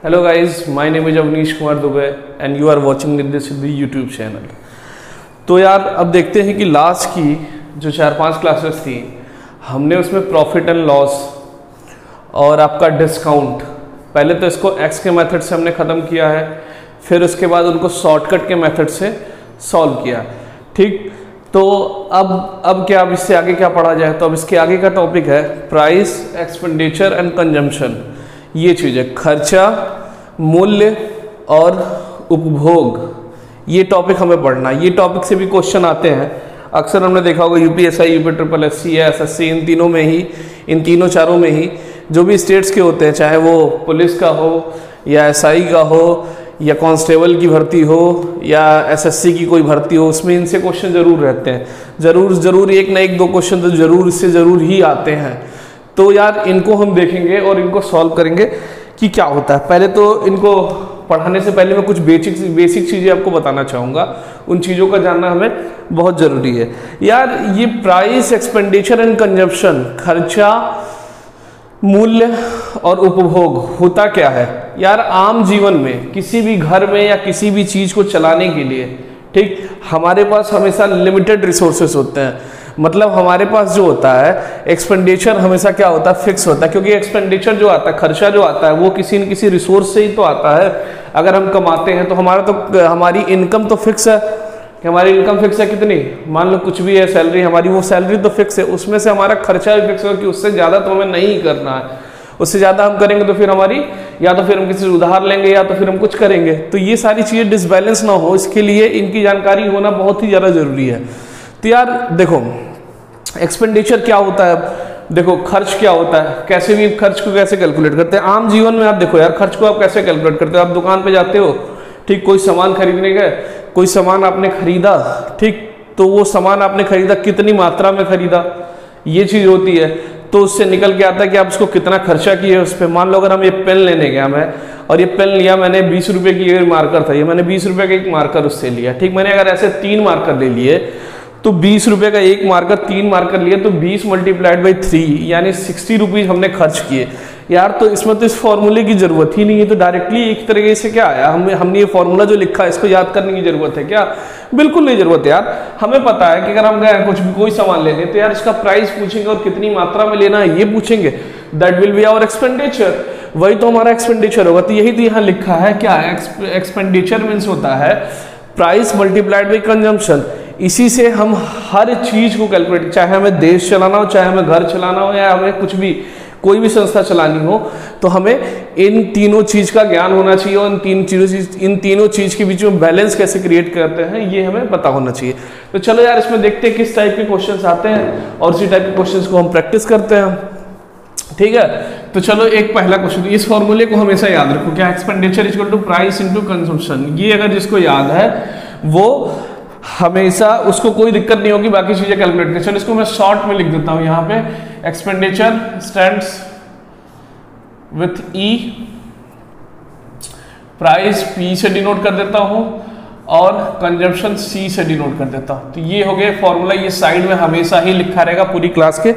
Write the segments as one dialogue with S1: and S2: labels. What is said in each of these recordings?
S1: Hello guys, my name is Avnish Kumar Dubey and you are watching this YouTube channel। तो यार अब देखते हैं कि लास्ट की जो 4-5 क्लासेस थी हमने उसमें प्रॉफिट एंड लॉस और आपका डिस्काउंट, पहले तो इसको एक्स के मेथड से हमने ख़त्म किया है, फिर उसके बाद उनको शॉर्टकट के मेथड से सॉल्व किया। ठीक, तो अब क्या, अब इससे आगे क्या पढ़ा जाए? तो अब इसके आगे का टॉपिक है प्राइस, एक्सपेंडिचर एंड कंजम्पशन। ये चीज़ है खर्चा, मूल्य और उपभोग। ये टॉपिक हमें पढ़ना है। ये टॉपिक से भी क्वेश्चन आते हैं। अक्सर हमने देखा होगा यूपीएसआई, यूपीएससी, एसएससी, इन तीनों में ही, इन तीनों चारों में ही जो भी स्टेट्स के होते हैं, चाहे वो पुलिस का हो या एसआई का हो या कांस्टेबल की भर्ती हो या एसएससी की कोई भर्ती हो, उसमें इनसे क्वेश्चन जरूर रहते हैं। जरूर एक ना एक दो क्वेश्चन तो जरूर इससे जरूर ही आते हैं। तो यार इनको हम देखेंगे और इनको सॉल्व करेंगे कि क्या होता है। पहले तो इनको पढ़ाने से पहले मैं कुछ बेसिक चीज़ें आपको बताना चाहूँगा। उन चीज़ों का जानना हमें बहुत ज़रूरी है। यार ये प्राइस, एक्सपेंडिचर एंड कंजप्शन, खर्चा, मूल्य और उपभोग होता क्या है? यार आम जीवन में किसी भी घर में या किसी भी चीज़ को चलाने के लिए, ठीक, हमारे पास हमेशा लिमिटेड रिसोर्सेस होते हैं। मतलब हमारे पास जो होता है एक्सपेंडिचर हमेशा क्या होता है, फिक्स होता है। क्योंकि एक्सपेंडिचर जो आता है, खर्चा जो आता है, वो किसी न किसी रिसोर्स से ही तो आता है। अगर हम कमाते हैं तो हमारी इनकम तो फिक्स है कि हमारी इनकम फिक्स है। कितनी, मान लो कुछ भी है सैलरी हमारी, वो सैलरी तो फिक्स है। उसमें से हमारा खर्चा भी फिक्स होगा कि उससे ज़्यादा तो हमें नहीं करना है। उससे ज़्यादा हम करेंगे तो फिर हमारी, या तो फिर हम किसी से उधार लेंगे या तो फिर हम कुछ करेंगे। तो ये सारी चीज़ें डिसबैलेंस ना हो, इसके लिए इनकी जानकारी होना बहुत ही ज़्यादा ज़रूरी है। तो यार देखो, एक्सपेंडिचर क्या होता है, देखो खर्च क्या होता है, कैसे भी खर्च को कैसे कैलकुलेट करते हैं आम जीवन में। आप देखो यार, खर्च को आप कैसे कैलकुलेट करते हो? आप दुकान पे जाते हो, ठीक, कोई सामान खरीदने गए, कोई सामान आपने खरीदा, ठीक, तो वो सामान आपने खरीदा, कितनी मात्रा में खरीदा, ये चीज़ होती है। तो उससे निकल के आता है कि आप उसको कितना खर्चा किए उस पर। मान लो अगर हम ये पेन लेने गया मैं, और ये पेन लिया मैंने 20 रुपये की, एक मार्कर था ये, मैंने 20 रुपये का एक मार्कर उससे लिया, ठीक। मैंने अगर ऐसे 3 मार्कर ले लिए तो 20 रुपये का एक मार्कर, 3 मार्कर लिए तो 20 मल्टीप्लाइड बाई 3 यानी 60 रुपीज़ हमने खर्च किए। यार तो इसमें तो इस फॉर्मूले की जरूरत ही नहीं है। तो डायरेक्टली एक तरीके से क्या आया, हमने ये फॉर्मूला जो लिखा है इसको याद करने की जरूरत है क्या? बिल्कुल नहीं जरूरत है यार। हमें पता है कि अगर हम गए कोई सामान लेने, तो यार इसका प्राइस पूछेंगे और कितनी मात्रा में लेना है ये पूछेंगे। That will be our expenditure, वही तो हमारा एक्सपेंडिचर होगा। तो यही तो यहाँ लिखा है, क्या एक्सपेंडिचर मीन्स होता है प्राइस मल्टीप्लाइड बाई कंजम्पशन। इसी से हम हर चीज को कैलकुलेट, चाहे हमें देश चलाना हो, चाहे हमें घर चलाना हो, या हमें कुछ भी कोई भी संस्था चलानी हो, तो हमें इन तीनों चीज का ज्ञान होना चाहिए। और इन तीनों चीज के बीच में बैलेंस कैसे क्रिएट करते हैं ये हमें पता होना चाहिए। तो चलो यार इसमें देखते हैं किस टाइप के क्वेश्चंस आते हैं और उसी टाइप के क्वेश्चंस को हम प्रैक्टिस करते हैं, ठीक है। तो चलो एक पहला क्वेश्चन, इस फॉर्मूले को हमेशा याद रखो, क्या expenditure equal to price into consumption. ये अगर जिसको याद है वो हमेशा, उसको कोई दिक्कत नहीं होगी बाकी चीजें कैलकुलेट करने। चलो इसको मैं शॉर्ट में लिख देता हूं यहां पे, expenditure stands with E, price P से डिनोट कर देता हूं और कंजम्पशन सी से डिनोट कर देता हूं। तो ये हो गया फॉर्मूला, ये साइड में हमेशा ही लिखा रहेगा पूरी क्लास के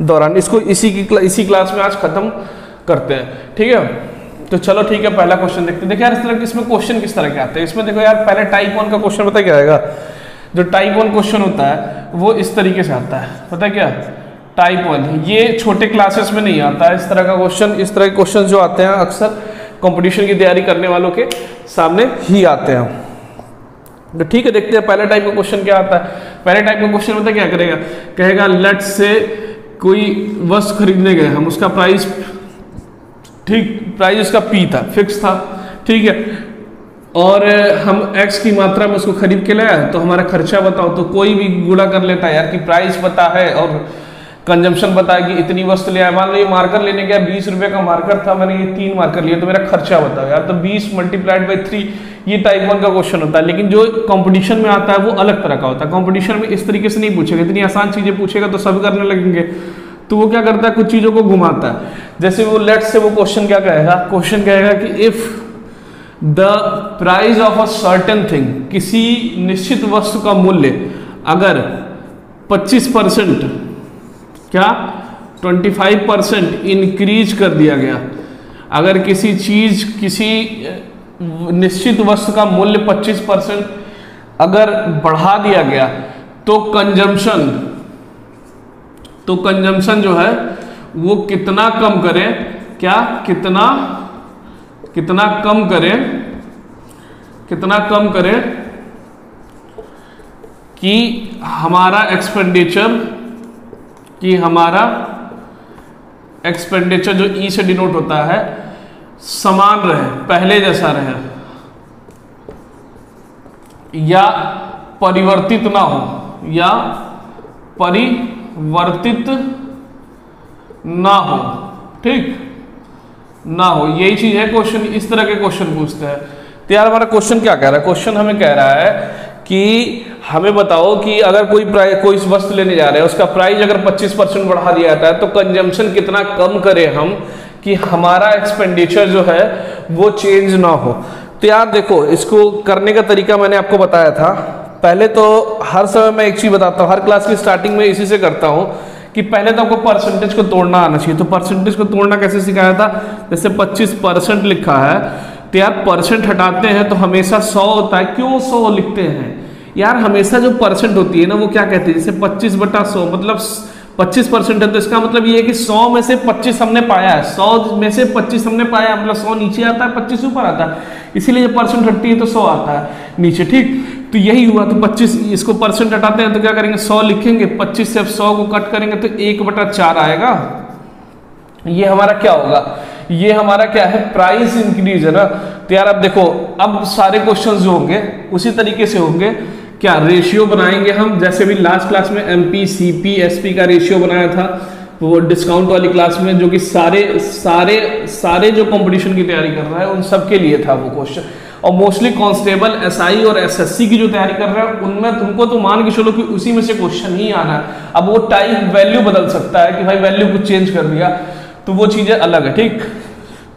S1: दौरान। इसको इसी क्लास में आज खत्म करते हैं, ठीक है। तो चलो ठीक है, पहला क्वेश्चन देखते हैं। देखिए यार इस तरह इसमें क्वेश्चन किस तरह के आते हैं। इसमें देखो यार पहले टाइप 1 का क्वेश्चन पता क्या आएगा? जो टाइप 1 क्वेश्चन होता है वो इस तरीके से आता है, पता है क्या? टाइप 1 ये छोटे क्लासेस में नहीं आता है इस तरह का क्वेश्चन। इस तरह के क्वेश्चन जो आते हैं अक्सर कंपटीशन की तैयारी करने वालों के सामने ही आते हैं। तो ठीक है, देखते हैं पहले टाइप का क्वेश्चन क्या आता है। पहले टाइप का क्वेश्चन होता है क्या करेगा, कहेगा लेट्स से कोई वस्तु खरीदने गए हम, उसका प्राइस, ठीक, प्राइस उसका पी था, फिक्स था, ठीक है, और हम एक्स की मात्रा में उसको खरीद के लाया, तो हमारा खर्चा बताओ। तो कोई भी गुणा कर लेता है यार कि प्राइस पता है और कंजम्पशन पता है कि इतनी वस्तु ले आया। मान लो ये मार्कर लेने गया, 20 रुपये का मार्कर था, मैंने ये 3 मार्कर लिए, तो मेरा खर्चा बताओ यार। तो 20 मल्टीप्लाइड बाई 3, ये टाइप 1 का क्वेश्चन होता है। लेकिन जो कंपटीशन में आता है वो अलग तरह का होता है। कंपटीशन में इस तरीके से नहीं पूछेगा, इतनी आसान चीजें पूछेगा तो सब करने लगेंगे। तो वो क्या करता है, कुछ चीजों को घुमाता है। जैसे वो लेट्स से वो क्वेश्चन क्या कहेगा, क्वेश्चन कहेगा कि if the price of a certain thing, किसी निश्चित वस्तु का मूल्य अगर 25%, क्या 25% इंक्रीज कर दिया गया, अगर किसी चीज, किसी निश्चित वस्तु का मूल्य 25% अगर बढ़ा दिया गया तो कंजम्पशन जो है वो कितना कम करें, क्या कितना कम करें कि हमारा एक्सपेंडिचर जो ई से डिनोट होता है समान रहे, पहले जैसा रहे, या परिवर्तित ना हो, ठीक ना हो। यही चीज है क्वेश्चन, इस तरह के क्वेश्चन पूछते हैं। तो यार हमारा क्वेश्चन क्या कह रहा है? क्वेश्चन हमें कह रहा है कि हमें बताओ कि अगर कोई वस्तु लेने जा रहे हैं, उसका प्राइस अगर 25% बढ़ा दिया जाता है तो कंजम्पशन कितना कम करें हम कि हमारा एक्सपेंडिचर जो है वो चेंज ना हो। तो यार देखो, इसको करने का तरीका मैंने आपको बताया था। पहले तो हर समय मैं एक चीज बताता हूँ, हर क्लास की स्टार्टिंग में इसी से करता हूँ कि पहले तो आपको परसेंटेज को तोड़ना आना चाहिए। तो परसेंटेज को तोड़ना कैसे सिखाया था? जैसे 25% लिखा है तो यार परसेंट हटाते हैं तो हमेशा 100 होता है। क्यों 100 लिखते हैं यार? हमेशा जो परसेंट होती है ना वो क्या कहते हैं, जैसे 25/100 मतलब 25% है, तो इसका मतलब ये है कि 100 में से 25 हमने पाया है, 100 में से 25 हमने पाया, मतलब 100 नीचे आता है, 25 ऊपर आता है, इसीलिए जब परसेंट हटती है तो 100 आता है नीचे, ठीक। तो यही हुआ। तो 25, इसको परसेंट हटाते हैं तो क्या करेंगे, 100 लिखेंगे, 25 से अब 100 को कट करेंगे तो 1/4 आएगा। ये हमारा क्या होगा? ये हमारा क्या है? प्राइस इंक्रीज है ना। तो यार अब देखो, अब सारे क्वेश्चन जो होंगे उसी तरीके से होंगे। क्या रेशियो बनाएंगे हम, जैसे भी लास्ट क्लास में एमपी, सीपी, एसपी का रेशियो बनाया था वो डिस्काउंट वाली क्लास में, जो कि सारे जो कंपटीशन की तैयारी कर रहा है उन सब के लिए था वो क्वेश्चन। और मोस्टली कांस्टेबल, एसआई और एसएससी की जो तैयारी कर रहा है उनमें तुमको तो मान के चलो कि उसी में से क्वेश्चन ही आना है। अब वो टाइप वैल्यू बदल सकता है कि भाई वैल्यू कुछ चेंज कर दिया, तो वो चीजें अलग है, ठीक।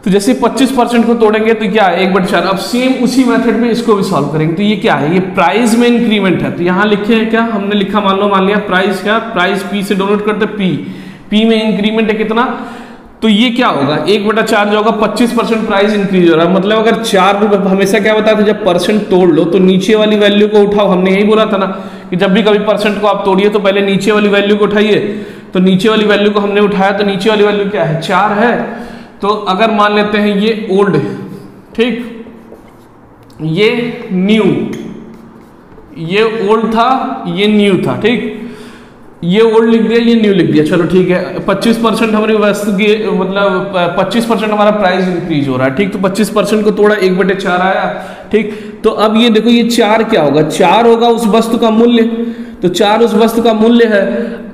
S1: तो जैसे 25% को तोड़ेंगे तो क्या है, 1/4। अब सेम उसी मेथड में इसको भी सॉल्व करेंगे। तो ये क्या है? ये प्राइस में इंक्रीमेंट है। तो यहाँ लिखे हैं क्या, हमने लिखा, मान लिया प्राइस, क्या प्राइस पी से डोनेट करते, पी में इंक्रीमेंट है कितना, तो ये क्या होगा, 1/4 जो होगा 25% प्राइस इंक्रीज हो रहा है। मतलब अगर 4 रुपए, हमेशा क्या बताया था, जब परसेंट तोड़ लो तो नीचे वाली वैल्यू को उठाओ। हमने यही बोला था ना कि जब भी कभी परसेंट को आप तोड़िए तो पहले नीचे वाली वैल्यू को उठाइए। तो नीचे वाली वैल्यू को हमने उठाया, तो नीचे वाली वैल्यू क्या है, 4 है। तो अगर मान लेते हैं ये ओल्ड, ठीक, ये न्यू, ये ओल्ड था, ये न्यू था, ठीक, ये ओल्ड लिख दिया, ये न्यू लिख दिया, चलो ठीक है। 25% हमारी वस्तु की, मतलब 25% हमारा प्राइस इंक्रीज हो रहा है, ठीक। तो 25% को तोड़ा, 1/4 आया, ठीक। तो अब ये देखो, ये 4 क्या होगा, 4 होगा उस वस्तु का मूल्य। तो 4 उस वस्तु का मूल्य है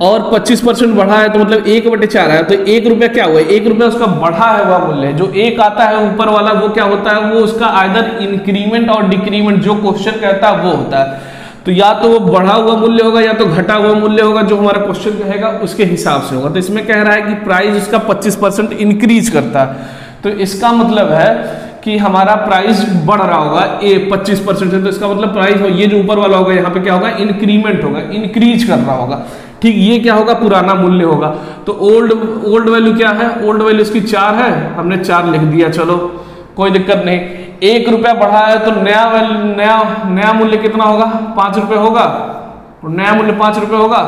S1: और 25% बढ़ा है, तो मतलब 1/4 है। तो 1 रुपया क्या हुआ, 1 रुपया उसका बढ़ा है हुआ मूल्य है। जो 1 आता है ऊपर वाला वो क्या होता है, वो उसका आइदर इंक्रीमेंट और डिक्रीमेंट, जो क्वेश्चन कहता है वो होता है। तो या तो वो बढ़ा हुआ मूल्य होगा या तो घटा हुआ मूल्य होगा, जो हमारा क्वेश्चन कहेगा उसके हिसाब से होगा। तो इसमें कह रहा है कि प्राइस इसका 25% इंक्रीज करता है, तो इसका मतलब है कि हमारा प्राइस बढ़ रहा होगा। 25% है तो इसका मतलब प्राइस, ये जो ऊपर वाला होगा यहाँ पे क्या होगा, इंक्रीमेंट होगा, इंक्रीज कर रहा होगा, ठीक। ये क्या होगा, पुराना मूल्य होगा। तो ओल्ड वैल्यू क्या है, ओल्ड वैल्यू इसकी 4 है, हमने 4 लिख दिया, चलो कोई दिक्कत नहीं। 1 रुपया बढ़ा है तो नया मूल्य कितना होगा, 5 रुपये होगा, नया मूल्य 5 रुपये होगा।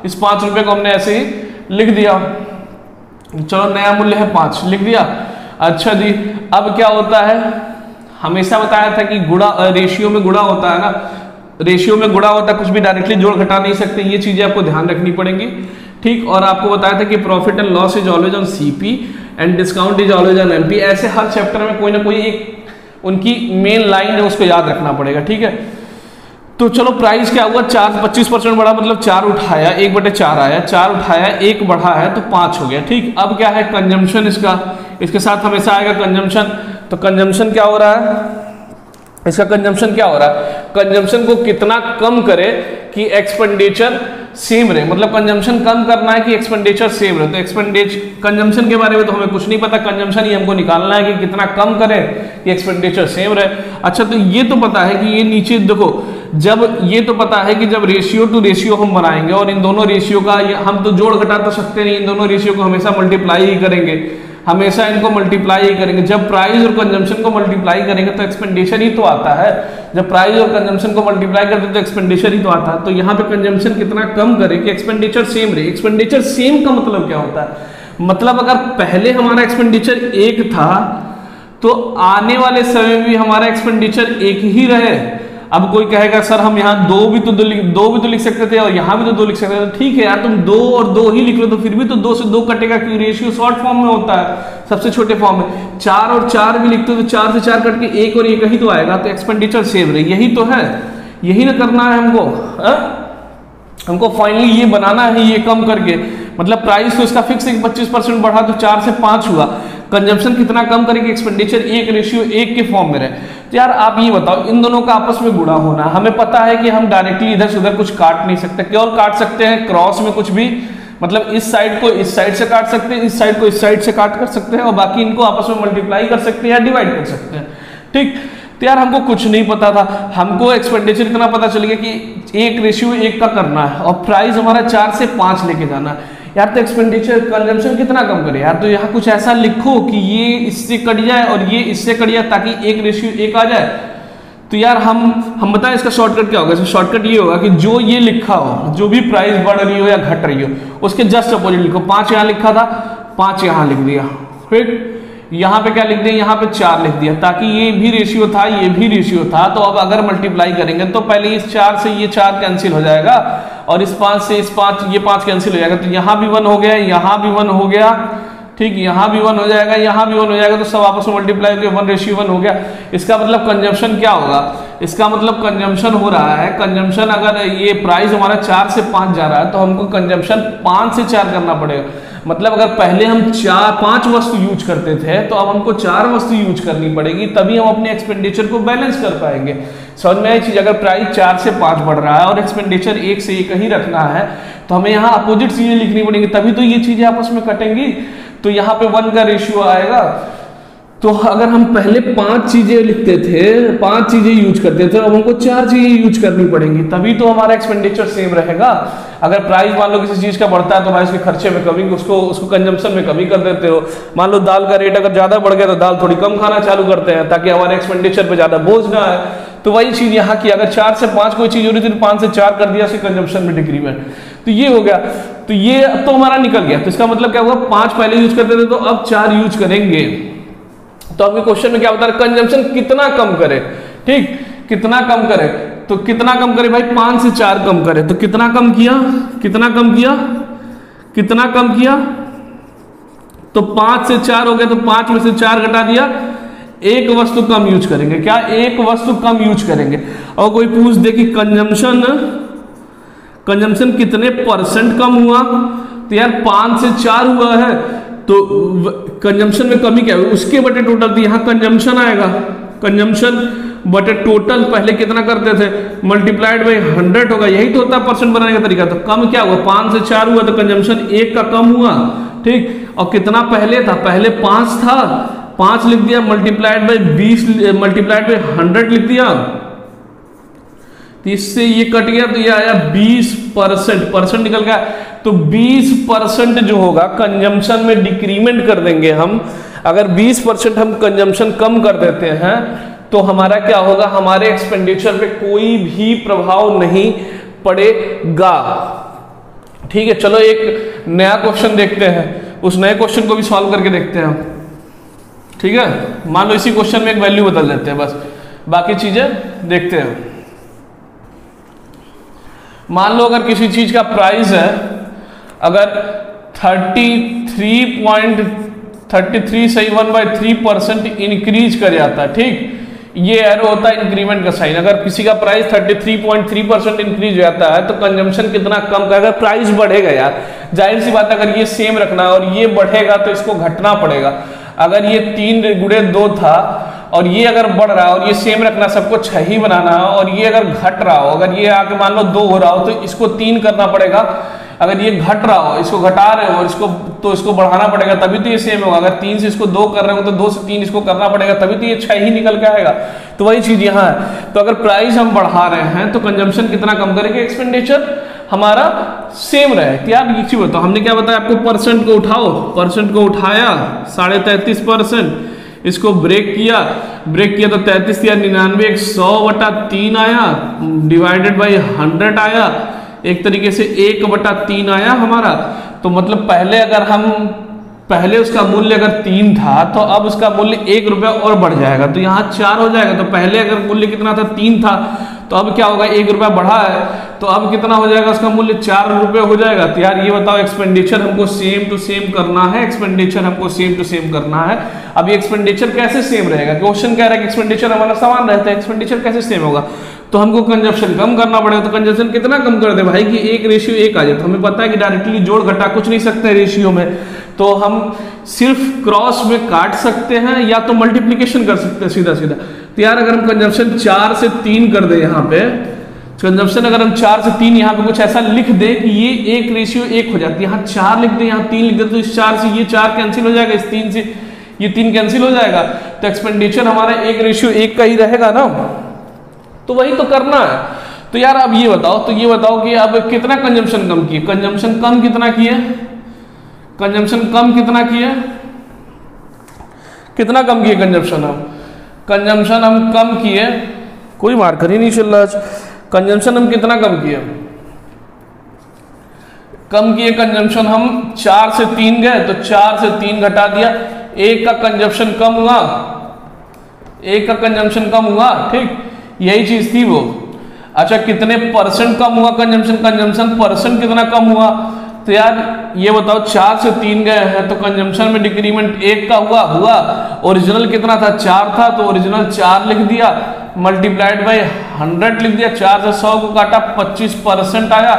S1: इस 5 रुपये को हमने ऐसे ही लिख दिया, चलो नया मूल्य है 5, लिख दिया। अच्छा जी, अब क्या होता है, हमेशा बताया था कि गुणा, रेशियो में गुणा होता है ना, रेशियो में गुणा होता है, कुछ भी डायरेक्टली जोड़ घटा नहीं सकते, ये चीजें आपको ध्यान रखनी पड़ेंगी, ठीक। और आपको बताया था कि profit and loss is always on CP and discount is always on MP. ऐसे हर चैप्टर में कोई ना कोई एक उनकी मेन लाइन है, उसको याद रखना पड़ेगा, ठीक है। तो चलो प्राइस क्या हुआ, 25% बढ़ा, मतलब 4 उठाया, 1/4 आया, 4 उठाया, 1 बढ़ा है तो 5 हो गया, ठीक। अब क्या है, कंजम्पशन, इसके साथ हमेशा आएगा कंजम्पशन। तो कंजम्पशन क्या हो रहा है, इसका कंजम्पशन क्या हो रहा है, कंजम्पशन को कितना कम करे कि एक्सपेंडिचर सेम रहे, मतलब कंजम्पशन कम करना है कि एक्सपेंडिचर सेम रहे। तो एक्सपेंडिचर, कंजम्पशन के बारे में तो हमें कुछ नहीं पता, कंजम्पशन ही हमको निकालना है कि कितना कम करे कि एक्सपेंडिचर सेम रहे। अच्छा, तो ये तो पता है कि ये नीचे देखो, जब ये तो पता है कि जब रेशियो टू रेशियो हम बनाएंगे और इन दोनों रेशियो का हम तो जोड़ घटा तो सकते नहीं, इन दोनों रेशियो को हमेशा मल्टीप्लाई ही करेंगे। हमेशा इनको मल्टीप्लाई ही करेंगे। जब प्राइस और कंजम्पशन को मल्टीप्लाई करेंगे तो एक्सपेंडिचर ही तो आता है। जब प्राइस और कंजम्पशन को मल्टीप्लाई करते हैं तो एक्सपेंडिचर ही तो आता है। तो यहाँ पे कंजम्पशन कितना कम करे कि एक्सपेंडिचर सेम रहे। एक्सपेंडिचर सेम का मतलब क्या होता है? मतलब अगर पहले हमारा एक्सपेंडिचर 1 था तो आने वाले समय में भी हमारा एक्सपेंडिचर 1 ही रहे। अब कोई कहेगा सर हम यहाँ दो भी तो लिख सकते थे और यहाँ भी तो 2 लिख सकते थे। तो ठीक है यार, तुम 2 और 2 ही लिख लो तो फिर भी तो 2 से 2 कटेगा, क्योंकि रेशियो शॉर्ट फॉर्म में होता है, सबसे छोटे फॉर्म में। 4 और 4 भी लिखते हो तो 4 से 4 कट के 1 और 1 ही तो आएगा। तो एक्सपेंडिचर सेव रहे, यही तो है, यही ना करना है हमको। हमको फाइनली ये बनाना है, ये कम करके, मतलब प्राइस तो इसका फिक्स 25% बढ़ा तो 4 से 5 हुआ। कंजम्पशन कितना कम करेंगे? एक्सपेंडिचर 1:1 के फॉर्म में रहे। तो यार आप ये बताओ, इन दोनों का आपस में गुणा होना, हमें पता है कि हम डायरेक्टली इधर से उधर कुछ काट नहीं सकते, केवल काट सकते हैं क्रॉस में कुछ भी, मतलब इस साइड को इस साइड से काट सकते हैं, इस साइड को इस साइड से काट कर सकते हैं, और बाकी इनको आपस में मल्टीप्लाई कर सकते हैं या डिवाइड कर सकते हैं। ठीक, तो यार हमको कुछ नहीं पता था, हमको एक्सपेंडिचर इतना पता चल गया कि 1:1 का करना है और प्राइस हमारा 4 से 5 लेके जाना है। यार तो एक्सपेंडिचर कंजम्पशन कितना कम करे यार, तो यहाँ कुछ ऐसा लिखो कि ये इससे कट जाए और ये इससे कट जाए ताकि 1:1 आ जाए। तो यार हम बताएं इसका शॉर्टकट क्या होगा? इसका शॉर्टकट ये होगा कि जो ये लिखा हो, जो भी प्राइस बढ़ रही हो या घट रही हो, उसके जस्ट अपोजिट लिखो। 5 यहाँ लिखा था, 5 यहाँ लिख दिया, फिर यहाँ पे क्या लिख दिया? यहाँ पे 4 लिख दिया, ताकि ये भी रेशियो था, ये भी रेशियो था। तो अब अगर मल्टीप्लाई करेंगे तो पहले इस 4 से ये 4 कैंसिल हो जाएगा और इस 5 से इस 5 ये 5 कैंसिल हो जाएगा। तो यहाँ भी 1 हो गया, यहाँ भी 1 हो गया, ठीक, यहाँ भी 1 हो जाएगा, यहाँ भी 1 हो जाएगा। तो सब आपस में मल्टीप्लाई होकर 1:1 हो गया। इसका मतलब कंजम्पशन क्या होगा? इसका मतलब कंजम्पशन हो रहा है, कंजम्पशन अगर ये प्राइस हमारा 4 से 5 जा रहा है तो हमको कंजम्पशन 5 से 4 करना पड़ेगा। मतलब अगर पहले हम 5 वस्तु यूज करते थे तो अब हमको 4 वस्तु यूज करनी पड़ेगी, तभी हम अपने एक्सपेंडिचर को बैलेंस कर पाएंगे। समझ में आई चीज? अगर प्राइस 4 से 5 बढ़ रहा है और एक्सपेंडिचर 1 से 1 ही रखना है तो हमें यहाँ अपोजिट चीजें लिखनी पड़ेंगी, तभी तो ये चीजें आपस में कटेंगी। तो यहाँ पे 1 का रेशियो आएगा। तो अगर हम पहले 5 चीजें लिखते थे, 5 चीजें यूज करते थे, अब हमको 4 चीजें यूज करनी पड़ेंगी, तभी तो हमारा एक्सपेंडिचर सेम रहेगा। अगर प्राइस मान लो किसी चीज का बढ़ता है तो भाई उसके खर्चे में कमी, उसको कंजम्पशन में कमी कर देते हो। मान लो दाल का रेट अगर ज्यादा बढ़ गया तो दाल थोड़ी कम खाना चालू करते हैं ताकि हमारे एक्सपेंडिचर पे ज्यादा बोझ ना आए। तो वही चीज यहाँ की, अगर 4 से 5 कोई चीज हो रही थी तो 5 से 4 कर दिया, उसके कंजम्पशन में डिक्रीमेंट। तो ये हो गया, तो ये अब तो हमारा निकल गया। तो इसका मतलब क्या हुआ? 5 पहले यूज करते थे तो अब 4 यूज करेंगे। तो आपके क्वेश्चन में क्या बता रहा है? कंजम्पशन कितना कम करे, ठीक, कितना कम करे। तो कितना कम करे भाई? 5 से 4 कम करे। तो कितना कम किया, कितना कम किया, कितना कम किया? तो 5 से 4 हो गया, तो 5 में से 4 घटा दिया, 1 वस्तु कम यूज करेंगे। क्या? 1 वस्तु कम यूज करेंगे। और कोई पूछ दे कि कंजम्पशन कितने % कम हुआ, तो यार 5 से 4 हुआ है, तो कंजम्पशन में कमी क्या है? उसके बटे टोटल। तो यहाँ कंजम्पशन आएगा, कंजम्पशन बटे टोटल। पहले कितना करते थे? मल्टीप्लाइड बाई 100 होगा, यही तो होता है परसेंट बनाने का तरीका। तो कम क्या हुआ? 5 से 4 हुआ तो कंजम्पशन 1 का कम हुआ, ठीक। और कितना पहले था? पहले 5 था, 5 लिख दिया, मल्टीप्लाइड बाई 20, मल्टीप्लाइड बाई 100 लिख दिया, तो इससे ये कट गया, तो ये आया 20%, परसेंट निकल गया। तो 20% जो होगा कंजम्पशन में डिक्रीमेंट कर देंगे हम। अगर 20% हम कंजम्पशन कम कर देते हैं तो हमारा क्या होगा? हमारे एक्सपेंडिचर पे कोई भी प्रभाव नहीं पड़ेगा, ठीक है। चलो एक नया क्वेश्चन देखते हैं, उस नए क्वेश्चन को भी सॉल्व करके देखते हैं हम, ठीक है। मान लो इसी क्वेश्चन में एक वैल्यू बदल देते हैं, बस बाकी चीजें देखते हैं। मान लो अगर किसी चीज का प्राइस है, अगर 33.3% इंक्रीज कर जाता है, ठीक, ये एरो होता है इंक्रीमेंट का साइन। अगर किसी का प्राइस 33.3% इंक्रीज हो जाता है तो कंजम्पशन कितना कम का? अगर प्राइस बढ़ेगा यार, जाहिर सी बात है, अगर ये सेम रखना है और ये बढ़ेगा तो इसको घटना पड़ेगा। अगर ये 3 गुणे 2 था और ये अगर बढ़ रहा है और ये सेम रखना, सबको 6 ही बनाना है, और ये अगर घट रहा हो, अगर ये आके मान लो 2 हो रहा हो तो इसको 3 करना पड़ेगा। अगर ये घट रहा हो, इसको घटा रहे हो और इसको बढ़ाना पड़ेगा, तभी तो ये सेम होगा। अगर 3 से इसको 2 कर रहे हो तो 2 से 3 इसको करना पड़ेगा, तभी तो ये 6 ही निकल के आएगा। तो वही चीज यहाँ है। तो अगर प्राइस हम बढ़ा रहे हैं तो कंजम्पशन कितना कम करेंगे? एक्सपेंडिचर हमारा सेम रहे। तो यार ये चीज बताओ, हमने क्या बताया आपको, परसेंट को उठाओ, परसेंट को उठाया 33.5%, इसको ब्रेक किया तो 33 या 99 100/3 आया, डिवाइडेड बाई 100 आया, एक तरीके से 1/3 आया हमारा। तो मतलब पहले उसका मूल्य अगर 3 था तो अब उसका मूल्य 1 रुपया और बढ़ जाएगा, तो यहाँ 4 हो जाएगा। तो पहले अगर मूल्य कितना था, 3 था, तो अब क्या होगा, 1 रुपया बढ़ा है, तो अब कितना हो जाएगा, उसका मूल्य 4 रुपये हो जाएगा। तो यार ये बताओ, एक्सपेंडिचर हमको सेम टू सेम करना है, एक्सपेंडिचर हमको सेम टू सेम करना है। अब ये एक्सपेंडिचर कैसे सेम रहेगा, क्वेश्चन कह रहा है कि एक्सपेंडिचर हमारा समान रहता है, एक्सपेंडिचर कैसे सेम होगा, तो हमको कंजप्शन कम करना पड़ेगा। तो कंजप्शन कितना कम कर दे भाई, कि 1:1 आ जाए। तो हमें पता है कि डायरेक्टली जोड़ घटा कुछ नहीं सकते रेशियो में, तो हम सिर्फ क्रॉस में काट सकते हैं या तो मल्टीप्लीकेशन कर सकते हैं सीधा सीधा। तो यार अगर हम कंजप्शन 4 से 3 कर दे, यहाँ पे कंजप्शन अगर हम 4 से 3 यहाँ पे कुछ ऐसा लिख दे कि ये 1:1 हो जाती है, यहाँ 4 लिख दे, यहाँ 3 लिख दे, तो इस 4 से ये 4 कैंसिल हो जाएगा, इस 3 से ये 3 कैंसिल हो जाएगा, तो एक्सपेंडिचर हमारा 1:1 का ही रहेगा ना। तो वही तो करना है। तो यार अब ये बताओ कि अब कितना कंजम्पशन कम किए, कंजम्पशन कम कितना किए, कंजम्पशन कम कितना किए, कितना कम किए कंजम्पशन हम कम किए, कोई मार्कर ही नहीं चल रहा आज। कंजम्पशन हम कितना कम किए, कंजम्पशन हम 4 से 3 गए, तो 4 से 3 घटा दिया, 1 का कंजम्पशन कम हुआ, 1 का कंजम्पशन कम हुआ, ठीक, यही चीज थी वो। अच्छा कितने परसेंट कम हुआ कंजम्पशन परसेंट कितना कम हुआ, तो यार ये बताओ 4 से 3 गए हैं, तो कंजम्पशन में डिक्रीमेंट 1 का हुआ, ओरिजिनल कितना था, 4 था, तो ओरिजिनल 4 लिख दिया, मल्टीप्लाइड बाई 100 लिख दिया, 4 से 100 को काटा, 25% आया।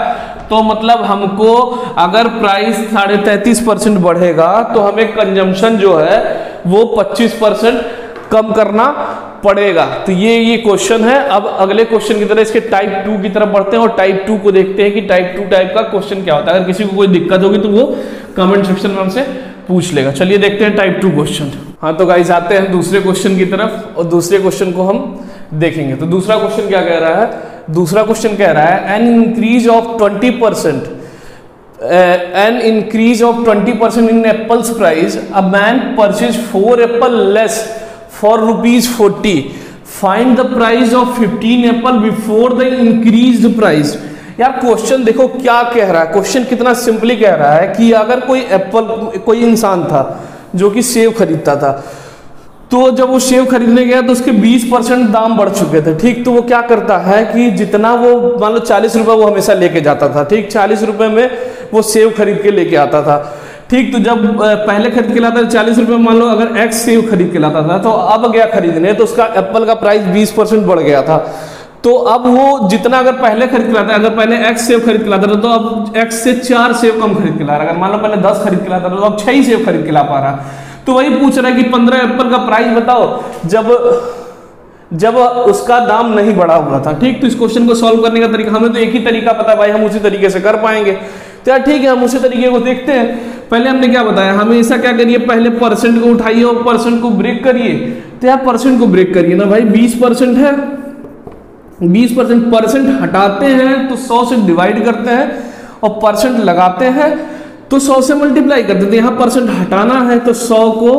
S1: तो मतलब हमको अगर प्राइस 33.5% बढ़ेगा तो हमें कंजम्पशन जो है वो 25% कम करना पड़ेगा। तो ये क्वेश्चन है। अब अगले क्वेश्चन की तरह इसके टाइप 2 की तरफ बढ़ते हैं और टाइप 2 को देखते हैं कि टाइप 2 टाइप का क्वेश्चन क्या होता है। अगर किसी को कोई दिक्कत होगी तो वो कमेंट सेक्शन में हमसे पूछ लेगा। चलिए देखते हैं टाइप 2 क्वेश्चन। हाँ तो गाइस आते हैं दूसरे क्वेश्चन की तरफ और दूसरे क्वेश्चन को हम देखेंगे। तो दूसरा क्वेश्चन क्या कह रहा है, दूसरा क्वेश्चन कह रहा है an increase of 20% an increase of 20% in apple's price, a man purchased 4 apple less for ₹40. Find the price of 15 apple before the increased price. यार क्वेश्चन देखो क्या कह रहा है, क्वेश्चन कितना सिंपली कह रहा है कि अगर कोई इंसान था जो कि सेब खरीदता था, तो जब वो सेब खरीदने गया तो उसके 20% दाम बढ़ चुके थे, ठीक। तो वो क्या करता है कि जितना वो मान लो 40 रुपए वो हमेशा लेके जाता था, ठीक, 40 रुपए में वो सेब खरीद के लेके आता था, ठीक। तो जब पहले खरीद के लाता था 40 रुपए, मान लो अगर एक्स सेब खरीद के लाता था, तो अब गया खरीदने तो उसका एप्पल का प्राइस 20% बढ़ गया था। तो अब वो जितना अगर पहले खरीद के लाता, अगर पहले एक्स सेब खरीद के लाता था तो अब एक्स से 4 सेब कम खरीद के ला रहा है। अगर मान लो पहले 10 खरीद के लाता था तो अब 6 सेब खरीद के ला पा रहा। तो वही पूछ रहा है कि 15 एप्पल का प्राइस बताओ जब उसका दाम नहीं बढ़ा हुआ था, ठीक। तो इस क्वेश्चन को सॉल्व करने का तरीका, हमें तो एक ही तरीका पता है भाई, हम उसी तरीके से कर पाएंगे। तो यार ठीक है, हम उसी तरीके को देखते हैं। पहले हमने क्या बताया, हमेशा क्या करिए, पहले परसेंट को उठाइए और परसेंट को ब्रेक करिए। तो यार परसेंट को ब्रेक करिए ना भाई, 20% है, 20% परसेंट हटाते हैं तो 100 से डिवाइड करते हैं और परसेंट लगाते हैं तो 100 से मल्टीप्लाई कर देते हैं। यहाँ परसेंट हटाना है तो 100 को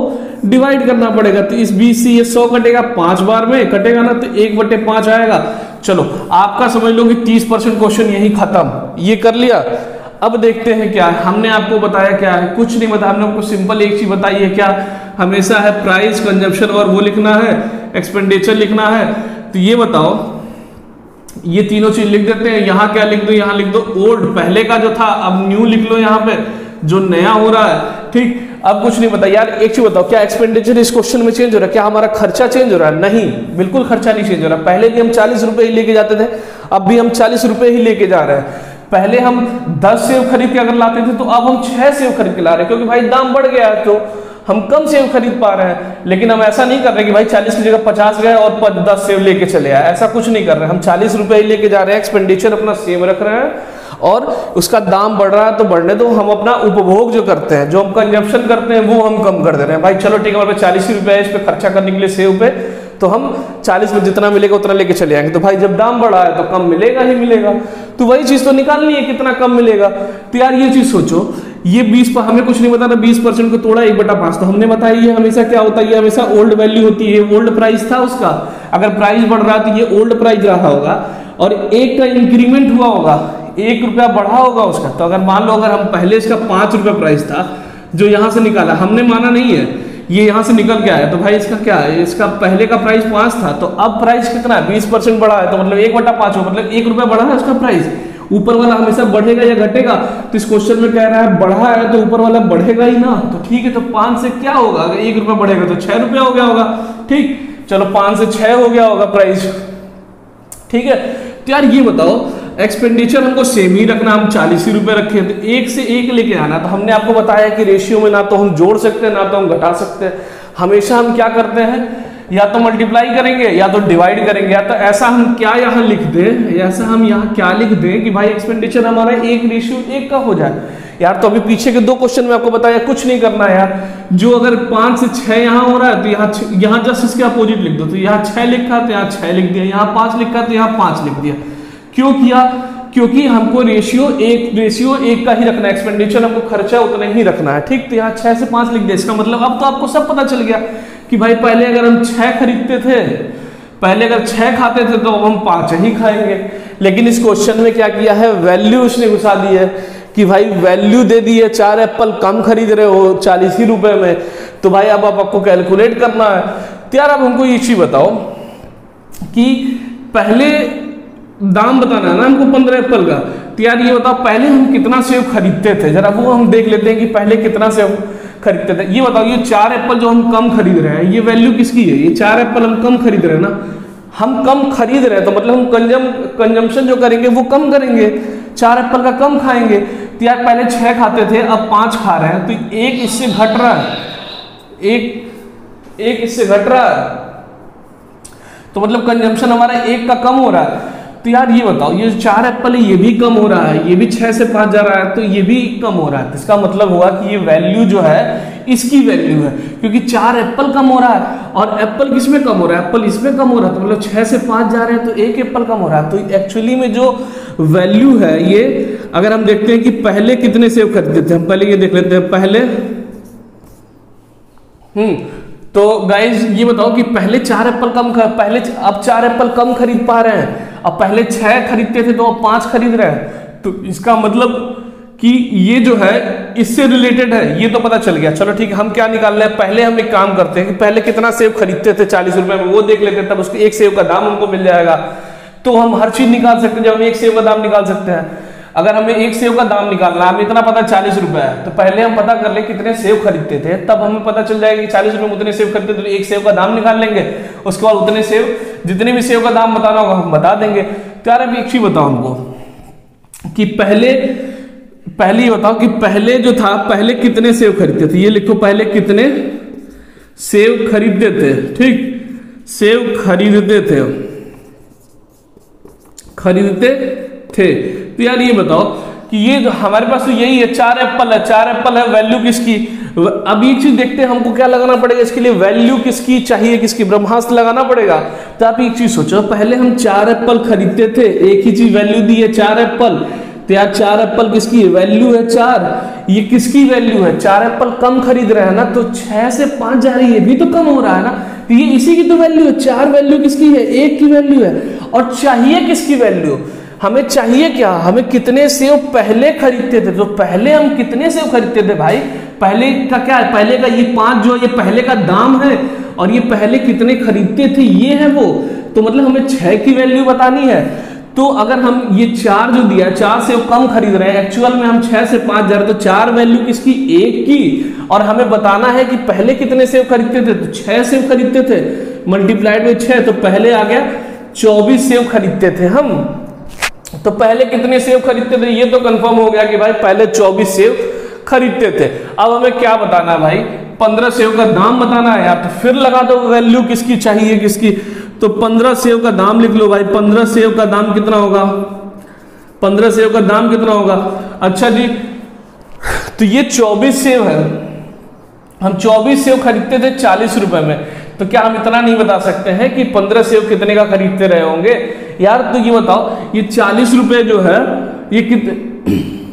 S1: डिवाइड करना पड़ेगा। तो इस 20 से ये 100 कटेगा, 5 बार में कटेगा ना, तो 1/5 आएगा। चलो आपका समझ लो कि 30% क्वेश्चन यही खत्म, ये कर लिया। अब देखते हैं क्या है, हमने आपको बताया क्या है, कुछ नहीं बताया, हमने आपको सिंपल एक चीज बताई है, क्या हमेशा है प्राइस, कंजप्शन और वो लिखना है, एक्सपेंडिचर लिखना है। तो ये बताओ, ये तीनों चीज लिख देते हैं। यहाँ क्या लिख दो, यहाँ लिख दो ओल्ड, पहले का जो था अब न्यू लिख लो, यहाँ पे जो नया हो रहा है, ठीक। अब कुछ नहीं पता। यार एक चीज बताओ, क्या एक्सपेंडिचर इस क्वेश्चन में चेंज हो रहा है, क्या हमारा खर्चा चेंज हो रहा है? नहीं, बिल्कुल खर्चा नहीं चेंज हो रहा। पहले भी हम 40 रुपए ही लेके जाते थे, अब भी हम 40 रुपए ही लेके जा रहे हैं। पहले हम 10 सेब खरीद के अगर लाते थे तो अब हम 6 सेब खरीद के ला रहे हैं, क्योंकि भाई दाम बढ़ गया है तो हम कम सेब खरीद पा रहे हैं। लेकिन हम ऐसा नहीं कर रहे कि भाई 40 की जगह 50 गए और 10 सेब लेके चले आए, ऐसा कुछ नहीं कर रहे। हम 40 रुपए ही लेके जा रहे हैं, एक्सपेंडिचर अपना सेम रख रहे हैं और उसका दाम बढ़ रहा है तो बढ़ने दो। हम अपना उपभोग जो करते हैं, जो हम कंजप्शन करते हैं, वो हम कम कर दे रहे हैं। भाई चलो ठीक है, हमारे 40 रुपए है इस पे खर्चा करने के लिए सेब पे, तो हम 40 में जितना मिलेगा उतना लेके चले आएंगे। तो भाई जब दाम बढ़ा है तो कम मिलेगा ही मिलेगा, तो वही चीज तो निकालनी है कितना कम मिलेगा। तो यार ये चीज सोचो, ये 20 पर हमें कुछ नहीं बताना, 20% को तोड़ा 1/5, तो हमने बताया ये हमेशा क्या होता है, ये हमेशा ओल्ड वैल्यू होती है, ओल्ड प्राइस था उसका। अगर प्राइस बढ़ रहा है तो ये ओल्ड प्राइस रहा होगा और 1 का इंक्रीमेंट हुआ होगा, 1 रुपया बढ़ा होगा उसका। तो अगर मान लो अगर हम पहले इसका 5 रुपया प्राइस था जो यहाँ से निकाला, हमने माना नहीं है, ये यहाँ से निकल के आया, तो भाई इसका क्या है, इसका पहले का प्राइस 5 था, तो अब प्राइस कितना है, 20% बढ़ा है, तो मतलब 1/5 हो, मतलब 1 रुपया बढ़ा है उसका प्राइस। ऊपर वाला हमेशा बढ़ेगा या घटेगा, तो इस क्वेश्चन में कह रहा है बढ़ा है तो ऊपर वाला बढ़ेगा ही ना। तो ठीक है, तो 5 से क्या होगा, अगर 1 रुपया बढ़ेगा तो 6 रुपया हो गया होगा। ठीक, चलो 5 से 6 हो गया होगा प्राइस। ठीक है, तो यार ये बताओ एक्सपेंडिचर हमको सेम ही रखना, हम 40 ही रुपए रखे, तो 1 से 1 लेके आना। तो हमने आपको बताया कि रेशियो में ना तो हम जोड़ सकते हैं ना तो हम घटा सकते हैं, हमेशा हम क्या करते हैं, या तो मल्टीप्लाई करेंगे या तो डिवाइड करेंगे। या तो ऐसा हम क्या यहाँ लिख दें, ऐसा हम यहाँ क्या लिख दें कि भाई एक्सपेंडिचर हमारा 1:1 का हो जाए। यार तो अभी पीछे के 2 क्वेश्चन में आपको बताया कुछ नहीं करना है यार, जो अगर 5 से 6 यहाँ हो रहा है तो यहाँ जस्ट इसके अपोजिट लिख दो। तो यहाँ 6 लिखा तो यहाँ 6 लिख दिया, यहाँ 5 लिखा तो यहाँ 5 लिख दिया। क्यों किया, क्योंकि हमको रेशियो 1 का ही रखना है, एक्सपेंडिचर हमको खर्चा उतना ही रखना है। ठीक, तो यहाँ 6 से 5 लिख दिया। इसका मतलब अब तो आपको सब पता चल गया कि भाई पहले अगर हम 6 खरीदते थे, पहले अगर 6 खाते थे तो अब हम 5 ही खाएंगे। लेकिन इस क्वेश्चन में क्या किया है, वैल्यू उसने घुसा दी है कि भाई वैल्यू दे दी है, 4 एप्पल कम खरीद रहे हो 40 ही रुपए में, तो भाई अब आपको कैलकुलेट करना है। तो यार अब हमको ये चीज बताओ कि पहले दाम बताना है ना हमको 15 एप्पल का। तो यार ये बताओ पहले हम कितना सेव खरीदते थे, जरा वो हम देख लेते हैं कि पहले कितना सेव खरीदते थे। ये बताओ ये 4 एप्पल जो हम कम खरीद रहे हैं, ये वैल्यू किसकी है, ये 4 एप्पल हम कम खरीद रहे हैं ना, हम कम खरीद रहे हैं तो मतलब हम कंजम्पशन जो करेंगे वो कम करेंगे, 4 एप्पल का कम खाएंगे। तो यार पहले 6 खाते थे अब 5 खा रहे हैं, तो 1 इससे घट रहा है, एक इससे घट रहा है, तो मतलब कंजम्पशन हमारा 1 का कम हो रहा है। तो यार ये बताओ ये 4 एप्पल है ये भी कम हो रहा है, ये भी 6 से 5 जा रहा है, तो ये भी कम हो रहा है। तो इसका मतलब हुआ कि ये वैल्यू जो है इसकी वैल्यू है, क्योंकि 4 एप्पल कम हो रहा है और एप्पल किसमें कम हो रहा है, एप्पल इसमें कम हो रहा है, तो मतलब 6 से 5 जा रहे हैं तो 1 एप्पल कम हो रहा है। तो एक्चुअली में जो वैल्यू है ये, अगर हम देखते हैं कि पहले कितने सेब खरीदते थे, हम पहले ये देख लेते हैं पहले। तो गाइज ये बताओ कि पहले 4 एप्पल पहले अब 4 एप्पल कम खरीद पा रहे हैं, अब पहले 6 खरीदते थे तो अब 5 खरीद रहे हैं। तो इसका मतलब कि ये जो है इससे रिलेटेड है, ये तो पता चल गया। चलो ठीक है, हम क्या निकाल रहे हैं, पहले हम एक काम करते हैं कि पहले कितना सेब खरीदते थे 40 रुपए में, वो देख लेते हैं, तब उसके 1 सेब का दाम हमको मिल जाएगा। तो हम हर चीज निकाल सकते हैं, जब हम 1 सेब का दाम निकाल सकते हैं। अगर हमें 1 सेब का दाम निकालना है, हमें इतना पता 40 रुपए है, तो पहले हम पता कर ले कितने सेब खरीदते थे, तब हमें पता चल जाएगा कि 40 रुपए में उतने सेब खरीदते थे, तो 1 सेब का दाम निकाल लेंगे। उसके बाद उतने सेब, जितने भी सेब का दाम बताना होगा हम बता देंगे। तो यार अभी एक चीज बताओ हमको कि पहले ये बताओ कि पहले जो था, पहले कितने सेब खरीदते थे, ये लिखो पहले कितने सेब खरीदते थे। ठीक, सेब खरीदते थे। तो यार ये बताओ कि ये जो हमारे पास तो यही है, 4 एप्पल है, वैल्यू किसकी। अब ये चीज देखते हैं हमको क्या लगाना पड़ेगा इसके लिए, वैल्यू किसकी चाहिए, किसकी, ब्रह्मास्त्र लगाना पड़ेगा। तो आप एक चीज सोचो, पहले हम 4 एप्पल खरीदते थे, एक ही चीज वैल्यू दी है 4 एप्पल, तो यार 4 एप्पल किसकी है, वैल्यू है 4, ये किसकी वैल्यू है, 4 एप्पल कम खरीद रहे हैं ना, तो 6 से 5 जा रही है, भी तो कम हो रहा है ना, तो ये इसी की तो वैल्यू है। 4 वैल्यू किसकी है, 1 की वैल्यू है। और चाहिए किसकी वैल्यू, हमें चाहिए क्या, हमें कितने सेब पहले खरीदते थे। तो पहले हम कितने सेब खरीदते थे भाई, पहले का क्या है, पहले का ये 5 जो ये पहले का दाम है, और ये पहले कितने खरीदते थे ये है वो। तो मतलब हमें 6 की वैल्यू बतानी है। तो अगर हम ये 4 जो दिया, 4 सेब कम खरीद रहे हैं, एक्चुअल में हम 6 से 5 जा रहे हैं, तो 4 वैल्यू किसकी, 1 की, और हमें बताना है कि पहले कितने सेब खरीदते थे, तो 6 सेब खरीदते थे, मल्टीप्लाइड में 6, तो पहले आ गया 24 सेब खरीदते थे हम। तो पहले कितने सेब खरीदते थे, ये तो कंफर्म हो गया कि भाई पहले 24 सेब खरीदते थे। अब हमें क्या बताना है भाई, 15 सेब का दाम बताना है यार। तो फिर लगा दो वैल्यू किसकी चाहिए, किसकी, तो 15 सेब का दाम लिख लो भाई। 15 सेब का दाम कितना होगा, 15 सेब का दाम कितना होगा। अच्छा जी, तो ये 24 सेब है, हम 24 सेब खरीदते थे 40 रुपए में, तो तो क्या हम इतना नहीं बता सकते हैं कि 15 सेव कितने का खरीदते रहे होंगे यार? तो ये बताओ, ये 40 रुपए जो है, ये कितने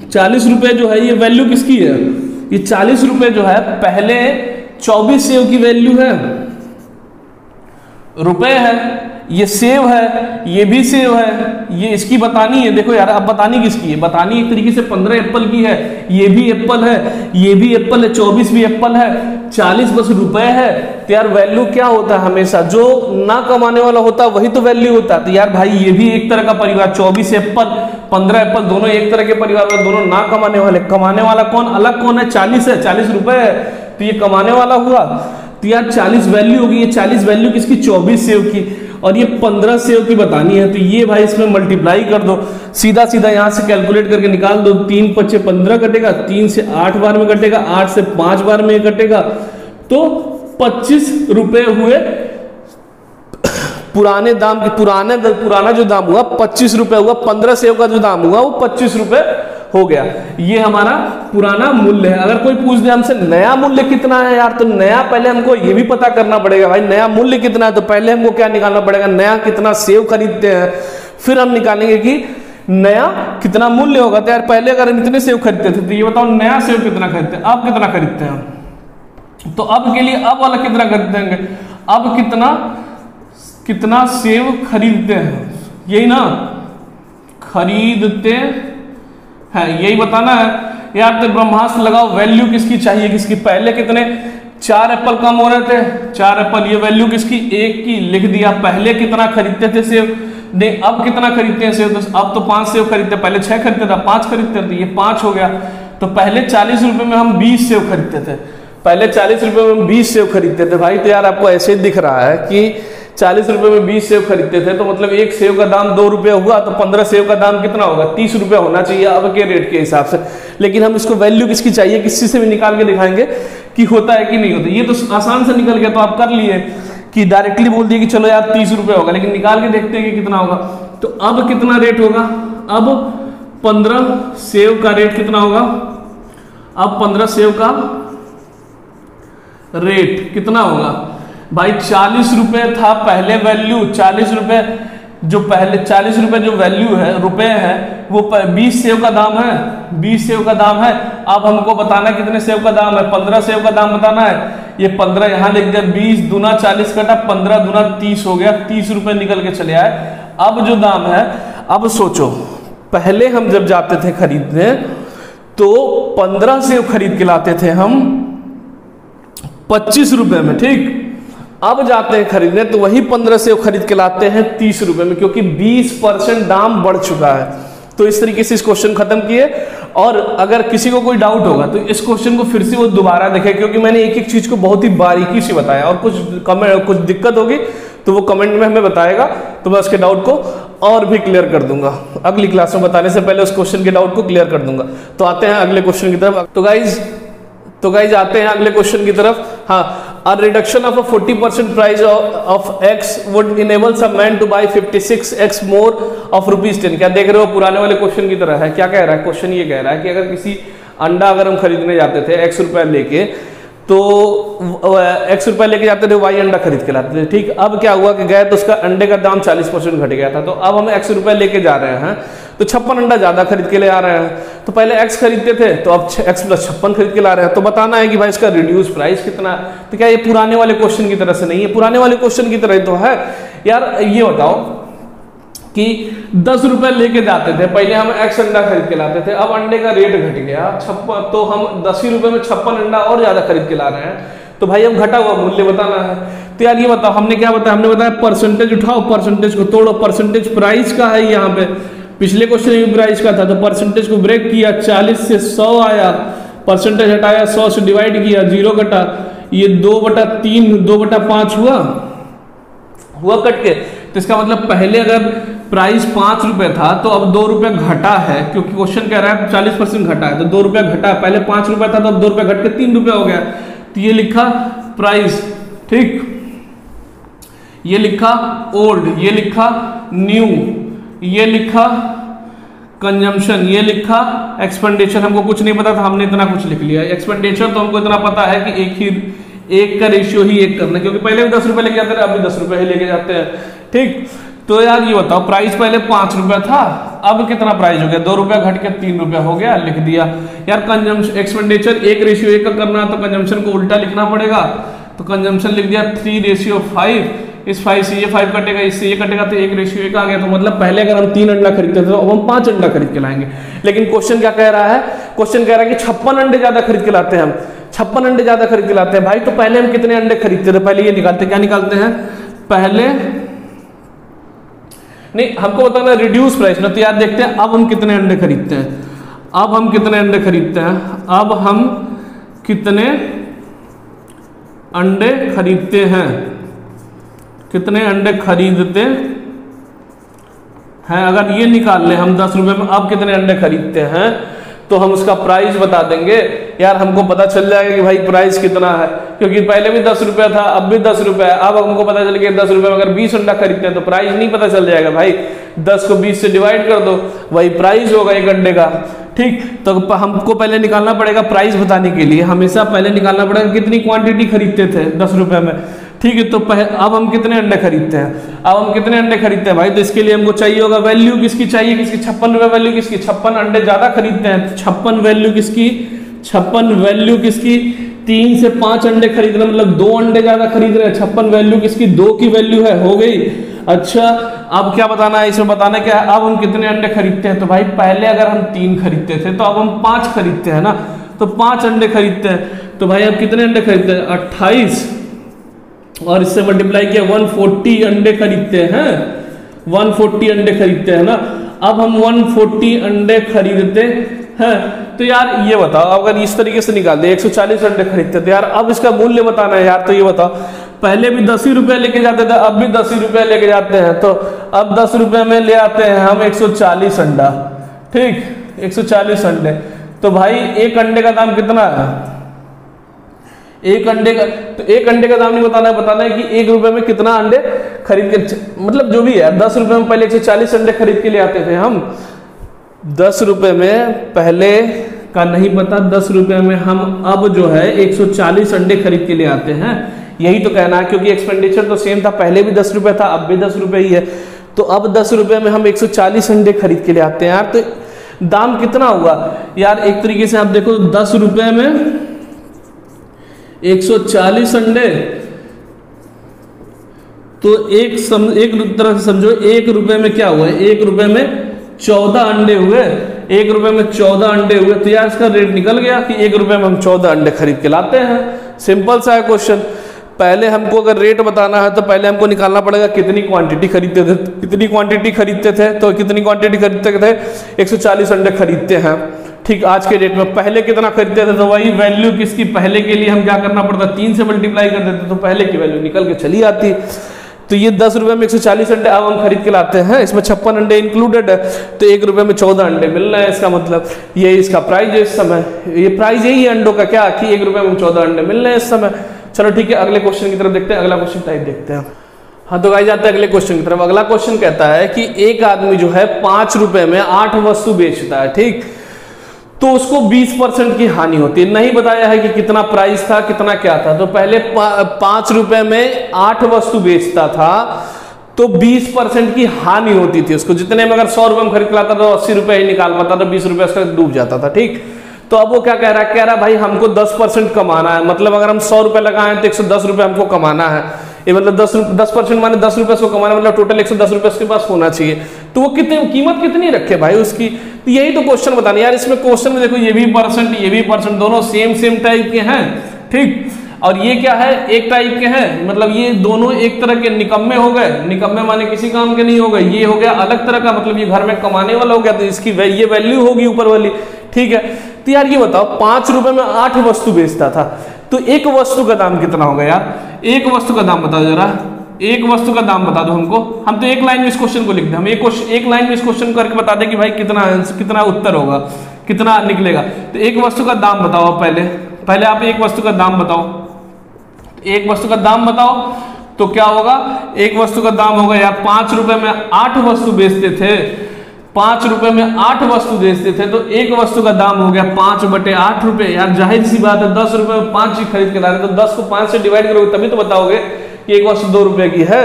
S1: 40 रुपए जो है, ये वैल्यू किसकी है? ये 40 रुपए जो है पहले 24 सेव की वैल्यू है, रुपए है, ये सेव है, ये भी सेव है, ये इसकी बतानी है। देखो यार, अब बतानी किसकी है? बतानी एक तरीके से 15 एप्पल की है, ये भी एप्पल है, ये भी एप्पल है, 24 भी एप्पल है, 40 बस रुपए है। तो यार वैल्यू क्या होता है? हमेशा जो ना कमाने वाला होता है वही तो वैल्यू होता है। तो यार भाई ये भी एक तरह का परिवार, 24 एप्पल 15 एप्पल दोनों एक तरह के परिवार में, दोनों ना कमाने वाले। कमाने वाला कौन अलग कौन है? 40 है, 40 रुपए है, तो ये कमाने वाला हुआ। तो यार 40 वैल्यू होगी, ये 40 वैल्यू किसकी? 24 सेव की, और ये 15 सेव की बतानी है। तो ये भाई इसमें मल्टीप्लाई कर दो, सीधा सीधा यहां से कैलकुलेट करके निकाल दो। 3 × 5 = 15 कटेगा, 3 से 8 बार में कटेगा, 8 से 5 बार में कटेगा, तो 25 रुपए हुए पुराने दाम के। पुराना जो दाम हुआ 25 रुपए हुआ, 15 सेव का जो दाम हुआ वो 25 रुपए हो गया। ये हमारा पुराना मूल्य है। अगर कोई पूछ दे हमसे नया मूल्य कितना है यार, तो नया पहले हमको ये भी पता करना पड़ेगा भाई, नया मूल्य कितना है। तो पहले हमको क्या निकालना पड़ेगा? नया कितना सेव खरीदते हैं, फिर हम निकालेंगे कि नया कितना मूल्य होगा। तो यार पहले अगर हम इतने सेव खरीदते थे, तो ये बताओ नया सेव कितना खरीदते हैं, अब कितना खरीदते हैं? तो अब के लिए अब वाला कितना खरीदते हैं, अब कितना सेव खरीदते हैं, यही ना, खरीदते है, यही बताना है यार। तो ब्रह्मास्त्र लगाओ, वैल्यू किसकी चाहिए, किसकी? पहले कितने 4 एप्पल कम हो रहे थे, 4 एप्पल, ये वैल्यू किसकी? 1 की, लिख दिया। पहले कितना खरीदते थे सेव, नहीं अब कितना खरीदते हैं सेव? तो अब तो 5 सेव खरीदते, पहले 6 खरीदते थे, 5 खरीदते थे, ये 5 हो गया। तो पहले 40 रुपए में हम 20 सेव खरीदते थे, पहले 40 रुपए में हम 20 सेव खरीदते थे भाई। तो यार आपको ऐसे दिख रहा है कि 40 रुपए में 20 सेव खरीदते थे, तो मतलब एक सेव का दाम 2 रुपये हुआ, तो 15 सेव का दाम कितना होगा? 30 रुपये होना चाहिए अब के रेट के हिसाब से। लेकिन हम इसको वैल्यू किसकी चाहिए, किसी से भी निकाल के दिखाएंगे कि होता है कि नहीं होता। ये तो आसान से निकल गया, तो आप कर लिए कि डायरेक्टली बोल दिए कि चलो यार 30 रुपये होगा, लेकिन निकाल के देखते हैं कि कितना होगा। तो अब कितना रेट होगा? अब 15 सेव का रेट कितना होगा? अब 15 सेव का रेट कितना होगा भाई? 40 रुपए था पहले वैल्यू, 40 रुपए जो पहले 40 रुपए जो वैल्यू है, रुपए है, वो 20 सेव का दाम है, 20 सेव का दाम है। अब हमको बताना कितने सेव का दाम है, 15 सेव का दाम बताना है। ये 15 यहां लिख दिया, 20 दूना 40 कटा, 15 दूना 30 हो गया, 30 रुपए निकल के चले आए। अब जो दाम है, अब सोचो पहले हम जब जाते थे खरीदने तो 15 सेव खरीद के लाते थे हम 25 रुपए में, ठीक। अब जाते हैं खरीदने तो वही 15 सेव खरीद के लाते हैं 30 रुपए में, क्योंकि 20% दाम बढ़ चुका है। तो इस तरीके से इस क्वेश्चन खत्म किए। और अगर किसी को कोई डाउट होगा तो इस क्वेश्चन को फिर से वो दोबारा देखे, क्योंकि मैंने एक एक चीज को बहुत ही बारीकी से बताया, और कुछ दिक्कत होगी तो वो कमेंट में हमें बताएगा, तो मैं उसके डाउट को और भी क्लियर कर दूंगा। अगली क्लास में बताने से पहले उस क्वेश्चन के डाउट को क्लियर कर दूंगा। तो आते हैं अगले क्वेश्चन की तरफ। तो गाइज आते हैं अगले क्वेश्चन की तरफ। हाँ, a reduction of a 40% price of x would enable some man to buy 56x more of ₹10। क्या देख रहे हो, पुराने वाले क्वेश्चन की तरह है। क्या कह रहा है क्वेश्चन? ये कह रहा है कि अगर किसी अंडा अगर हम खरीदने जाते थे x रुपए लेके, तो x रुपए लेके जाते थे, y अंडा खरीद के लाते थे, ठीक। अब क्या हुआ कि गए तो उसका अंडे का दाम 40% घट गया था, तो अब हम x रुपए लेके जा रहे हैं तो 56 अंडा ज्यादा खरीद के ले आ रहे हैं। तो पहले x खरीदते थे तो अब x + 56 खरीद के ला रहे हैं। तो बताना है कि भाई इसका रिड्यूस प्राइस कितना। तो क्या ये पुराने वाले क्वेश्चन की तरह से नहीं है? पुराने वाले क्वेश्चन की तरह तो है यार। ये बताओ कि 10 रुपए लेके जाते थे, पहले हम x अंडा खरीद के लाते थे, अब अंडे का रेट घट गया 56, तो हम 10 ही रुपए में 56 अंडा और ज्यादा खरीद के ला रहे हैं। तो भाई हम घटा हुआ मूल्य बताना है। तो यार ये बताओ, हमने क्या बताया? हमने बताया परसेंटेज उठाओ, परसेंटेज को तोड़ो। परसेंटेज प्राइस का है यहाँ पे, पिछले क्वेश्चन में प्राइस का था, तो परसेंटेज को ब्रेक किया, 40 से 100 आया, परसेंटेज हटाया, 100 से डिवाइड किया, 0 कटा, ये 2/3 2/5 हुआ कट के। तो इसका मतलब पहले अगर प्राइस 5 रुपए था तो अब 2 रुपए घटा है, क्योंकि क्वेश्चन कह रहा है 40% घटा है, तो 2 रुपए घटा है। पहले 5 रुपए था तो अब 2 रुपए घट के 3 रुपए हो गया। तो ये लिखा प्राइस, ठीक, ये लिखा ओल्ड, ये लिखा न्यू, ये लिखा कंजम्पशन, ये लिखा एक्सपेंडिचर। हमको कुछ नहीं पता था, हमने इतना कुछ लिख लिया। एक्सपेंडिचर तो हमको इतना पता है कि 1 का रेशियो ही 1 करना है, क्योंकि पहले भी 10 रुपए लेके जाते थे, अब भी 10 रुपए ही लेके जाते हैं। ठीक, तो यार ये बताओ प्राइस पहले 5 रुपया था, अब कितना प्राइस हो गया? 2 रुपया घट के 3 रुपया हो गया, लिख दिया। यार कंजम्पशन एक्सपेंडिचर 1 रेशियो 1 का करना है तो कंजम्पशन को उल्टा लिखना पड़ेगा, तो कंजम्पशन लिख दिया 3:5। इस 5 से ये 5 कटेगा, इससे ये कटेगा, तो 1 रेशियो 1 आ गया। तो मतलब पहले अगर हम 3 अंडा खरीदते थे तो अब हम 5 अंडा खरीद के लाएंगे। लेकिन क्वेश्चन क्या कह रहा है? क्वेश्चन कह रहा है कि 56 अंडे ज्यादा खरीद के लाते हैं हम, 56 अंडे ज्यादा खरीद के लाते हैं। भाई तो पहले हम कितने अंडे खरीदते थे? पहले ये निकालते, क्या निकालते हैं? पहले नहीं, हमको बताना रिड्यूस प्राइस ना, तो यार देखते हैं अब हम कितने अंडे खरीदते हैं। अब हम कितने अंडे खरीदते हैं? अब हम कितने अंडे खरीदते हैं? कितने अंडे खरीदते हैं अगर ये निकाल ले हम 10 रुपए में, अब कितने अंडे खरीदते हैं तो हम उसका प्राइस बता देंगे। यार हमको पता चल जाएगा कि भाई प्राइस कितना है, क्योंकि पहले भी 10 रुपया था, अब भी 10 रुपया है। अब हमको पता चल गया 10 रुपए में अगर 20 अंडा खरीदते हैं तो प्राइस नहीं पता चल जाएगा भाई। 10 को 20 से डिवाइड कर दो, वही प्राइस होगा 1 अंडे का। ठीक, तो हमको पहले निकालना पड़ेगा प्राइस बताने के लिए, हमेशा पहले निकालना पड़ेगा कितनी क्वांटिटी खरीदते थे 10 रुपए में। ठीक है, तो अब हम कितने अंडे खरीदते हैं? अब हम कितने अंडे खरीदते हैं भाई? तो इसके लिए हमको चाहिए होगा वैल्यू किसकी चाहिए? किसकी? 56 रुपए वैल्यू किसकी? 56 अंडे ज्यादा खरीदते हैं, 56 वैल्यू किसकी? 56 वैल्यू किसकी? 3 से 5 अंडे खरीद रहे, मतलब 2 अंडे ज्यादा खरीद रहे हैं। 56 वैल्यू किसकी? 2 की वैल्यू है, हो गई। अच्छा, अब क्या बताना है? इसमें बताना क्या है? अब हम कितने अंडे खरीदते हैं? तो भाई पहले अगर हम 3 खरीदते थे तो अब हम 5 खरीदते हैं ना, तो 5 अंडे खरीदते हैं। तो भाई अब कितने अंडे खरीदते हैं? 28, और इससे मल्टीप्लाई किया 140 अंडे खरीदते हैं, 140 अंडे खरीदते हैं ना। अब हम 140 अंडे खरीदते हैं, तो यार ये बताओ अगर इस तरीके से निकाल दे 140 अंडे खरीदते थे यार, अब इसका मूल्य बताना है यार। तो ये बताओ पहले भी 10 ही रुपए लेके जाते थे, अब भी 10 ही रुपए लेके जाते हैं, तो अब 10 रुपए में ले आते हैं हम 140 अंडा। ठीक, 140 अंडे, तो भाई 1 अंडे का दाम कितना है? 1 अंडे का, तो 1 अंडे का दाम नहीं बताना है, बताना है कि 1 रुपए में कितना अंडे खरीद के, मतलब जो भी है 10 रुपए में पहले 140 अंडे खरीद के ले आते थे हम। 10 रुपए में पहले का नहीं पता, 10 रुपए में हम अब जो है 140 अंडे खरीद के ले आते हैं, यही तो कहना है। क्योंकि एक्सपेंडिचर तो सेम था, पहले भी 10 रुपए था, अब भी 10 रुपए ही है। तो अब 10 रुपए में हम 140 अंडे खरीद के ले आते हैं यार, तो दाम कितना हुआ यार? एक तरीके से आप देखो 10 रुपए में 140 अंडे, तो एक तरह से समझो 1 रुपए में क्या हुआ? 1 रुपए में 14 अंडे हुए, 1 रुपए में 14 अंडे हुए, तो यार इसका रेट निकल गया कि 1 रुपए में हम 14 अंडे खरीद के लाते हैं। सिंपल सा है क्वेश्चन। पहले हमको अगर रेट बताना है तो पहले हमको निकालना पड़ेगा कितनी क्वांटिटी खरीदते थे, कितनी क्वांटिटी खरीदते थे, तो कितनी क्वांटिटी खरीदते थे? 140 अंडे खरीदते हैं। ठीक, आज के डेट में पहले कितना खरीदते थे? तो वही वैल्यू किसकी? पहले के लिए हम क्या करना पड़ता? 3 से मल्टीप्लाई कर देते तो पहले की वैल्यू निकल के चली आती। तो ये 10 रुपए में 140 अंडे अब हम खरीद के लाते हैं, इसमें 56 अंडे इंक्लूडेड है, तो 1 रुपए में 14 अंडे मिल रहे हैं। इसका मतलब ये इसका प्राइस है इस समय, ये प्राइस यही है अंडों का, क्या कि 1 रुपए में 14 अंडे मिल रहे हैं इस समय। चलो ठीक है, अगले क्वेश्चन की तरफ देखते हैं। अगला क्वेश्चन टाइप देखते हैं। हाँ, तो गाइस जाते हैं अगले क्वेश्चन की तरफ। अगला क्वेश्चन कहता है कि एक आदमी जो है 5 रुपए में 8 वस्तु बेचता है, ठीक, तो उसको 20% की हानि होती है। नहीं बताया है कि कितना प्राइस था, कितना क्या था। तो पहले 5 रुपए में 8 वस्तु बेचता था तो 20% की हानि होती थी उसको। जितने में अगर 100 रुपए में खरीद के लाता तो 80 रुपए ही निकाल पाता था, 20 रुपए उसका डूब जाता था। ठीक, तो अब वो क्या कह रहा है? कह रहा है भाई हमको 10% कमाना है, मतलब अगर हम 100 रुपए लगाए तो 110 रुपए हमको कमाना है। ये मतलब 10% माने 10 रुपए उसको कमाना, मतलब टोटल 110 रुपए उसके पास होना चाहिए। तो वो कितने कीमत कितनी रखे भाई उसकी? तो यही तो क्वेश्चन बताना यार। इसमें क्वेश्चन में देखो ये भी परसेंट दोनों सेम टाइप के हैं, ठीक, और ये क्या है? एक टाइप के हैं, मतलब ये दोनों एक तरह के निकम्मे हो गए। निकम्मे माने किसी काम के नहीं हो गए। ये हो गया अलग तरह का, मतलब ये घर में कमाने वाला हो गया, तो इसकी ये वैल्यू होगी ऊपर वाली, ठीक है। तो यार ये बताओ 5 रुपए में 8 वस्तु बेचता था, तो एक वस्तु का दाम कितना होगा यार? एक वस्तु का दाम बताओ जरा, एक वस्तु का दाम बता दो हमको। हम तो एक लाइन में इस क्वेश्चन को लिख दें, हम एक लाइन में इस क्वेश्चन करके बता दें कि भाई कितना उत्तर होगा, कितना निकलेगा। तो एक वस्तु का दाम बताओ, पहले आप एक वस्तु का दाम बताओ। एक वस्तु का दाम बताओ तो क्या होगा? एक वस्तु का दाम होगा यार 5 रुपए में 8 वस्तु बेचते थे, 5 रुपए में 8 वस्तु बेचते थे, तो एक वस्तु का दाम हो गया 5/8 रुपए। यार जाहिर सी बात है 10 रुपए में 5 चीज खरीद के ला रहे, तो 10 को 5 से डिवाइड करोगे तभी तो बताओगे कि एक वस्तु 2 रुपए की है।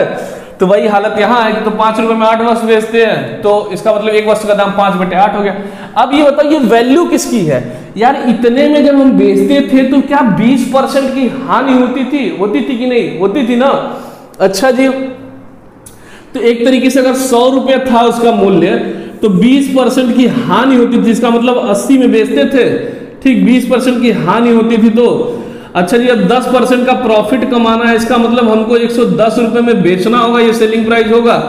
S1: तो वही हालत यहाँ है कि तो 5 रुपए में 8 वस्तु बेचते हैं, तो इसका मतलब एक वस्तु का दाम 5/8 हो गया। अब ये बताओ ये वैल्यू किसकी है? यार इतने में जब हम बेचते थे तो क्या 20% की हानि होती थी कि नहीं होती थी ना? अच्छा जी, तो एक तरीके से अगर 100 रुपया था उसका मूल्य तो 20% की हानि होती थी, इसका मतलब 80 में बेचते थे, ठीक 20% की हानि होती थी। तो अच्छा जी, अब 10% का प्रॉफिट कमाना है, इसका मतलब हमको 110 रुपए में बेचना होगा, ये सेलिंग प्राइस होगा,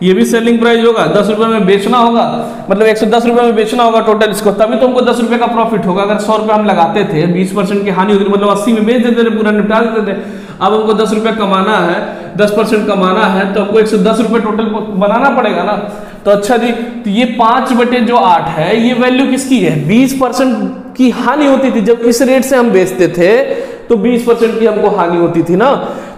S1: ये भी सेलिंग प्राइस होगा, 10 रुपए में बेचना होगा, मतलब 110 रुपए में बेचना होगा टोटल इसको, तभी तो हमको 10 रुपए का प्रॉफिट होगा। अगर 100 रुपए हम लगाते थे, 20% की हानि होती थी, मतलब 80 में बेच देते थे, पूरा निपटा देते थे। अब हमको 10 रुपए कमाना है, 10% कमाना है, तो हमको 110 रुपए टोटल बनाना पड़ेगा ना। तो अच्छा जी, तो ये 5/8 है, ये वैल्यू किसकी है? 20% की हानि होती थी जब इस रेट से हम बेचते थे, तो 20% की हमको हानि होती थी ना।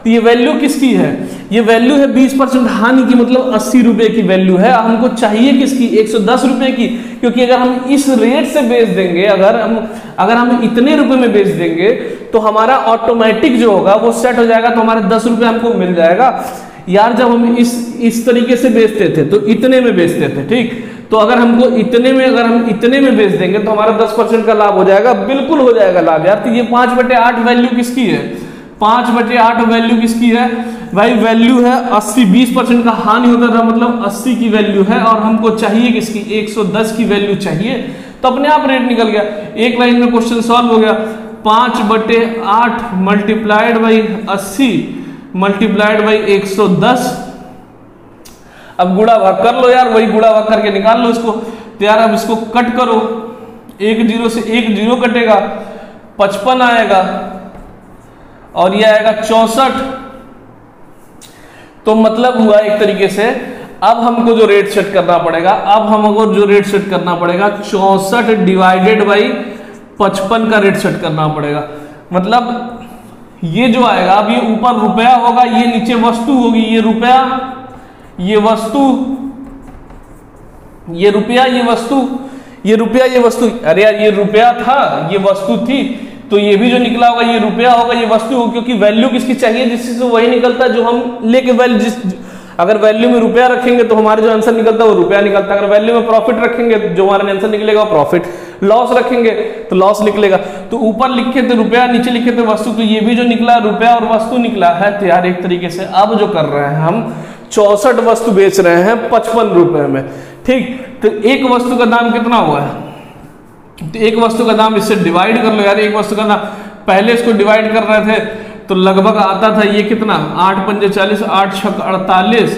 S1: तो ये वैल्यू किसकी है? ये वैल्यू है 20% हानि की, मतलब 80 रुपए की वैल्यू है। हमको चाहिए किसकी? 110 रुपए की, क्योंकि अगर हम इस रेट से बेच देंगे, अगर हम इतने रुपए में बेच देंगे तो हमारा ऑटोमेटिक जो होगा वो सेट हो जाएगा, तो हमारे 10 रुपए हमको मिल जाएगा। यार जब हम इस तरीके से बेचते थे तो इतने में बेचते थे, ठीक, तो अगर हम इतने में बेच देंगे तो हमारा 10% का लाभ हो जाएगा, बिल्कुल हो जाएगा लाभ यार। तो ये 5/8 वैल्यू किसकी है? 5/8 वैल्यू किसकी है भाई? वैल्यू है 80, 20% का हानि होता था, मतलब 80 की वैल्यू है, और हमको चाहिए किसकी? 110 की वैल्यू चाहिए, तो अपने आप रेट निकल गया। एक लाइन में क्वेश्चन सॉल्व हो गया। 5/8 मल्टीप्लाइड बाई 80 मल्टीप्लाइड बाई 110। अब गुणा भाग कर लो यार, वही गुणा भाग करके निकाल लो इसको। तो यार अब इसको कट करो, 1 0 से 1 0 कटेगा, 55 आएगा, और ये आएगा 64। तो मतलब हुआ एक तरीके से, अब हमको जो रेट सेट करना पड़ेगा, 64 डिवाइडेड बाई 55 का रेट सेट करना पड़ेगा। मतलब ये जो आएगा, अब ये ऊपर रुपया होगा, ये नीचे वस्तु होगी, ये रुपया, ये वस्तु, ये रुपया, ये वस्तु, ये रुपया, ये वस्तु। अरे यार ये रुपया था, ये वस्तु थी, तो ये भी जो निकला होगा ये रुपया होगा, ये वस्तु होगी, क्योंकि वैल्यू किसकी चाहिए? जिससे वही निकलता है जो हम लेके वैल्यू, अगर वैल्यू में रुपया रखेंगे तो हमारे जो आंसर निकलता है वो रुपया निकलता है। अगर वैल्यू में प्रॉफिट रखेंगे जो हमारा आंसर निकलेगा वो प्रॉफिट, लॉस रखेंगे तो लॉस निकलेगा। तो ऊपर लिखे थे रुपया, नीचे लिखे थे वस्तु, तो ये भी जो निकला रुपया और वस्तु निकला है। तो यार एक तरीके से अब जो कर रहे हैं हम 64 वस्तु बेच रहे हैं 55 रुपए में, ठीक। तो एक वस्तु का दाम कितना हुआ है? तो एक वस्तु का दाम इससे डिवाइड कर लो यार। एक वस्तु का दाम, पहले इसको डिवाइड कर रहे थे तो लगभग आता था ये कितना, 8 पंजे 40, 8 छक 48,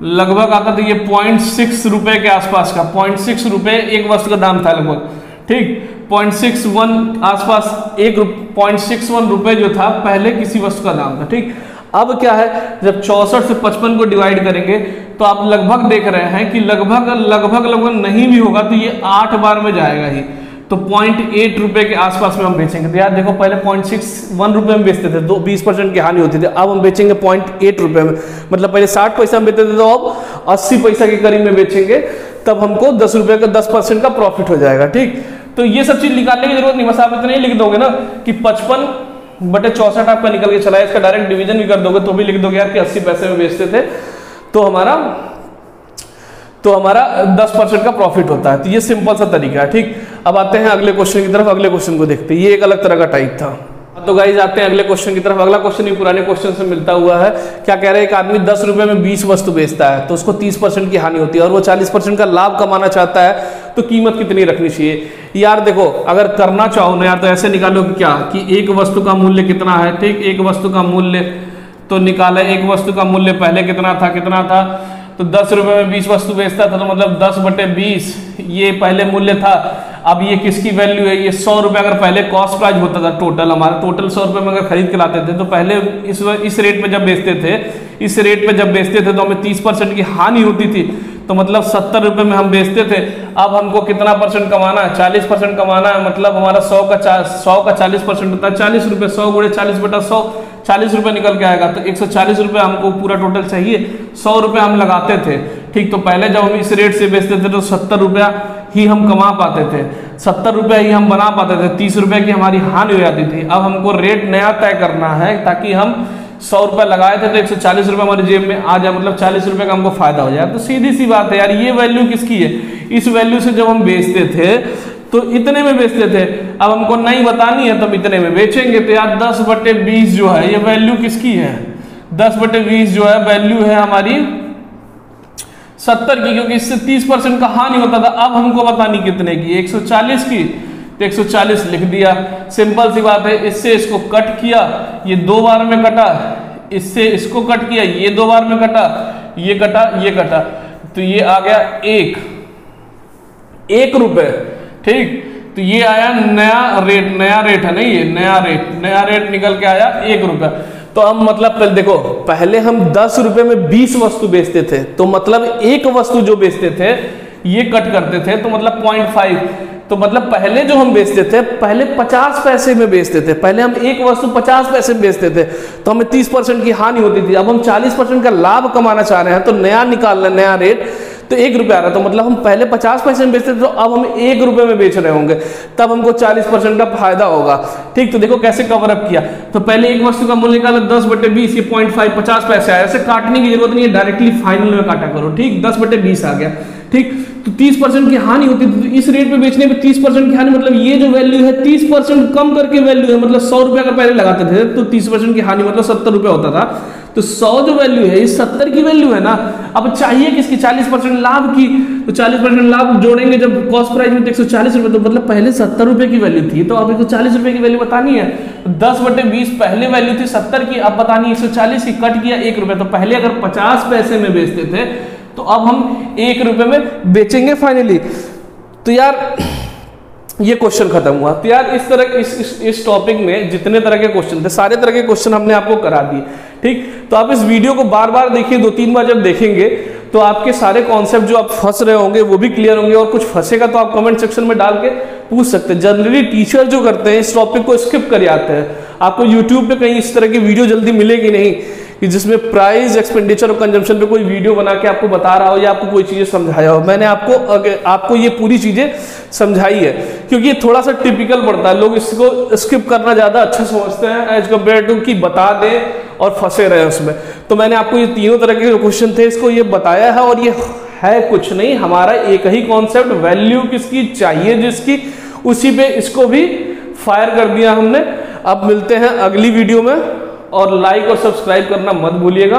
S1: लगभग आता था ये 0.6 रुपए के आसपास का, 0.6 रुपए एक वस्तु का दाम था लगभग, ठीक। 0.61 आसपास, 0.61 रुपए जो था पहले किसी वस्तु का दाम था, ठीक। अब क्या है, जब 64 से 55 को डिवाइड करेंगे तो आप लगभग देख रहे हैं कि लगभग नहीं भी होगा तो ये 8 बार में जाएगा ही, तो 0.8 रुपए के आसपास में हम बेचेंगे। तो यार देखो पहले 0.61 रुपए में बेचते थे, 20% की हानि होती थी, अब हम बेचेंगे 0.8 रुपए में, मतलब पहले 60 पैसा में बेचते थे तो अब 80 पैसा के करीब में बेचेंगे, तब हमको 10 रुपए का 10% का प्रॉफिट हो जाएगा, ठीक। तो ये सब चीज निकालने की जरूरत नहीं, बस आप इतना ही लिख दोगे ना कि 55/64 आपका निकल के चला है, इसका डायरेक्ट डिवीजन भी कर दोगे तो भी लिख दोगे यार कि 80 पैसे में बेचते थे तो हमारा 10% का प्रॉफिट होता है। तो ये सिंपल सा तरीका है, ठीक। अब आते हैं अगले क्वेश्चन की तरफ। अगले क्वेश्चन को देखते हैं, ये एक अलग तरह का टाइप था। तो गाइस आते हैं अगले क्वेश्चन की तरफ। अगला क्वेश्चन भी पुराने क्वेश्चन से मिलता हुआ है। क्या कह रहे हैं, एक आदमी 10 रुपए में 20 वस्तु बेचता है तो उसको 30% की हानि होती है और वो 40% का लाभ कमाना चाहता है, तो कीमत कितनी रखनी चाहिए? यार देखो, अगर करना चाहो ना यार तो ऐसे निकालो कि क्या, कि एक वस्तु का मूल्य कितना है, ठीक। एक वस्तु का मूल्य तो निकाला, एक वस्तु का मूल्य पहले कितना था, तो 10 रुपए में 20 वस्तु बेचता था, तो मतलब 10/20 ये पहले मूल्य था। अब ये किसकी वैल्यू है, ये 100 रुपए अगर पहले कॉस्ट प्राइस होता था, टोटल हमारा 100 रुपए में अगर खरीद के लाते थे तो पहले इस रेट पे जब बेचते थे, इस रेट पे जब बेचते थे तो हमें 30% की हानि होती थी, तो मतलब 70 रुपए में हम बेचते थे। अब हमको कितना परसेंट कमाना है, 40% कमाना है, मतलब हमारा 100 का 40% होता है 40 रुपए, 100 गुणे 40/100 40 रुपए निकल के आएगा। तो 140 रुपए हमको पूरा टोटल चाहिए, 100 रुपए हम लगाते थे, ठीक, तो पहले जब हम इस रेट से बेचते थे तो 70 रुपया ही हम कमा पाते थे, 70 रुपया ही हम बना पाते थे, 30 रुपया की हमारी हानि हो जाती थी। अब हमको रेट नया तय करना है ताकि हम 100 रुपया लगाए थे तो 140 रुपया हमारी जेब में आ जाए, मतलब 40 रुपये का हमको फायदा हो जाए। तो सीधी सी बात है यार, ये वैल्यू किसकी है? इस वैल्यू से जब हम बेचते थे तो इतने में बेचते थे, अब हमको नहीं बतानी है तो हम इतने में बेचेंगे। तो यार 10/20 जो है ये वैल्यू किसकी है? 10/20 जो है वैल्यू है हमारी 70 की, क्योंकि इससे 30% का हानि होता था। अब हमको बतानी कितने की? 140 की, तो 140 लिख दिया। सिंपल सी बात है, इससे इसको कट किया, ये 2 बार में कटा, इससे इसको कट किया, ये 2 बार में कटा, ये कटा, ये कटा, तो ये आ गया 1 रुपए। ठीक, तो ये आया नया रेट है नहीं, ये नया रेट निकल के आया 1 रुपया। तो अब मतलब पहले देखो, पहले हम 10 रुपए में 20 वस्तु बेचते थे, तो मतलब एक वस्तु जो बेचते थे ये कट करते थे, तो मतलब 0.5। तो मतलब पहले जो हम बेचते थे, पहले 50 पैसे में बेचते थे, पहले हम एक वस्तु 50 पैसे में बेचते थे तो हमें 30% की हानि होती थी। अब हम 40% का लाभ कमाना चाह रहे हैं तो नया निकालना, नया रेट, तो 1 रुपया आ रहा है। तो मतलब हम पहले 50 पैसे में बेचते थे तो अब हम 1 रुपये में बेच रहे होंगे, तब हमको 40% का फायदा होगा। ठीक, तो देखो कैसे कवर अप किया। तो पहले एक वस्तु का मूल्य निकाला 10/20, ये 0.5 50 पैसे आया। ऐसे काटने की जरूरत नहीं है, डायरेक्टली फाइनल में काटा करो। ठीक, 10/20 आ गया। ठीक, तो 30% की हानि होती थी, तो इस रेट पे बेचने में 30% की हानि, मतलब ये जो वैल्यू है 30% कम करके वैल्यू है, मतलब 100 रुपया का पहले लगाते थे तो 30% की हानि मतलब 70 रुपया होता था। तो 100 जो वैल्यू है, इस 70 की वैल्यू है ना। अब चाहिए किसकी? 40% लाभ की। तो 40% लाभ जोड़ेंगे जब कॉस्ट प्राइस में 140 रुपये, तो मतलब पहले 70 रुपये की वैल्यू थी, तो अब 140 रुपये की वैल्यू बतानी है। 10/20 पहले वैल्यू थी 70 की, अब बतानी 140 की, कट किया 1 रुपया। तो पहले अगर 50 पैसे में बेचते थे तो अब हम 1 रुपये में बेचेंगे फाइनली। तो यार ये क्वेश्चन खत्म हुआ। तो यार इस तरह इस टॉपिक में जितने तरह के क्वेश्चन थे, सारे तरह के क्वेश्चन हमने आपको करा दिए। ठीक, तो आप इस वीडियो को बार बार देखिए, 2-3 बार जब देखेंगे तो आपके सारे कॉन्सेप्ट जो आप फंस रहे होंगे वो भी क्लियर होंगे, और कुछ फंसेगा तो आप कमेंट सेक्शन में डाल के पूछ सकते हैं। जनरली टीचर जो करते हैं इस टॉपिक को स्किप कर जाते हैं। आपको यूट्यूब पे कहीं इस तरह की वीडियो जल्दी मिलेगी नहीं कि जिसमें प्राइस, एक्सपेंडिचर और कंजम्पशन पे कोई वीडियो बना के आपको बता रहा हो या आपको कोई चीजें समझाया हो। मैंने आपको ये पूरी चीजें समझाई है, क्योंकि ये थोड़ा सा टिपिकल पड़ता है। लोग इसको स्किप करना ज्यादा अच्छा समझते हैं एज कम्पेयर टू कि बता दें और फंसे रहे उसमें। तो मैंने आपको ये तीनों तरह के क्वेश्चन थे, इसको ये बताया है, और ये है कुछ नहीं, हमारा एक ही कॉन्सेप्ट, वैल्यू किसकी चाहिए जिसकी, उसी पे इसको भी फायर कर दिया हमने। अब मिलते हैं अगली वीडियो में, और लाइक और सब्सक्राइब करना मत भूलिएगा।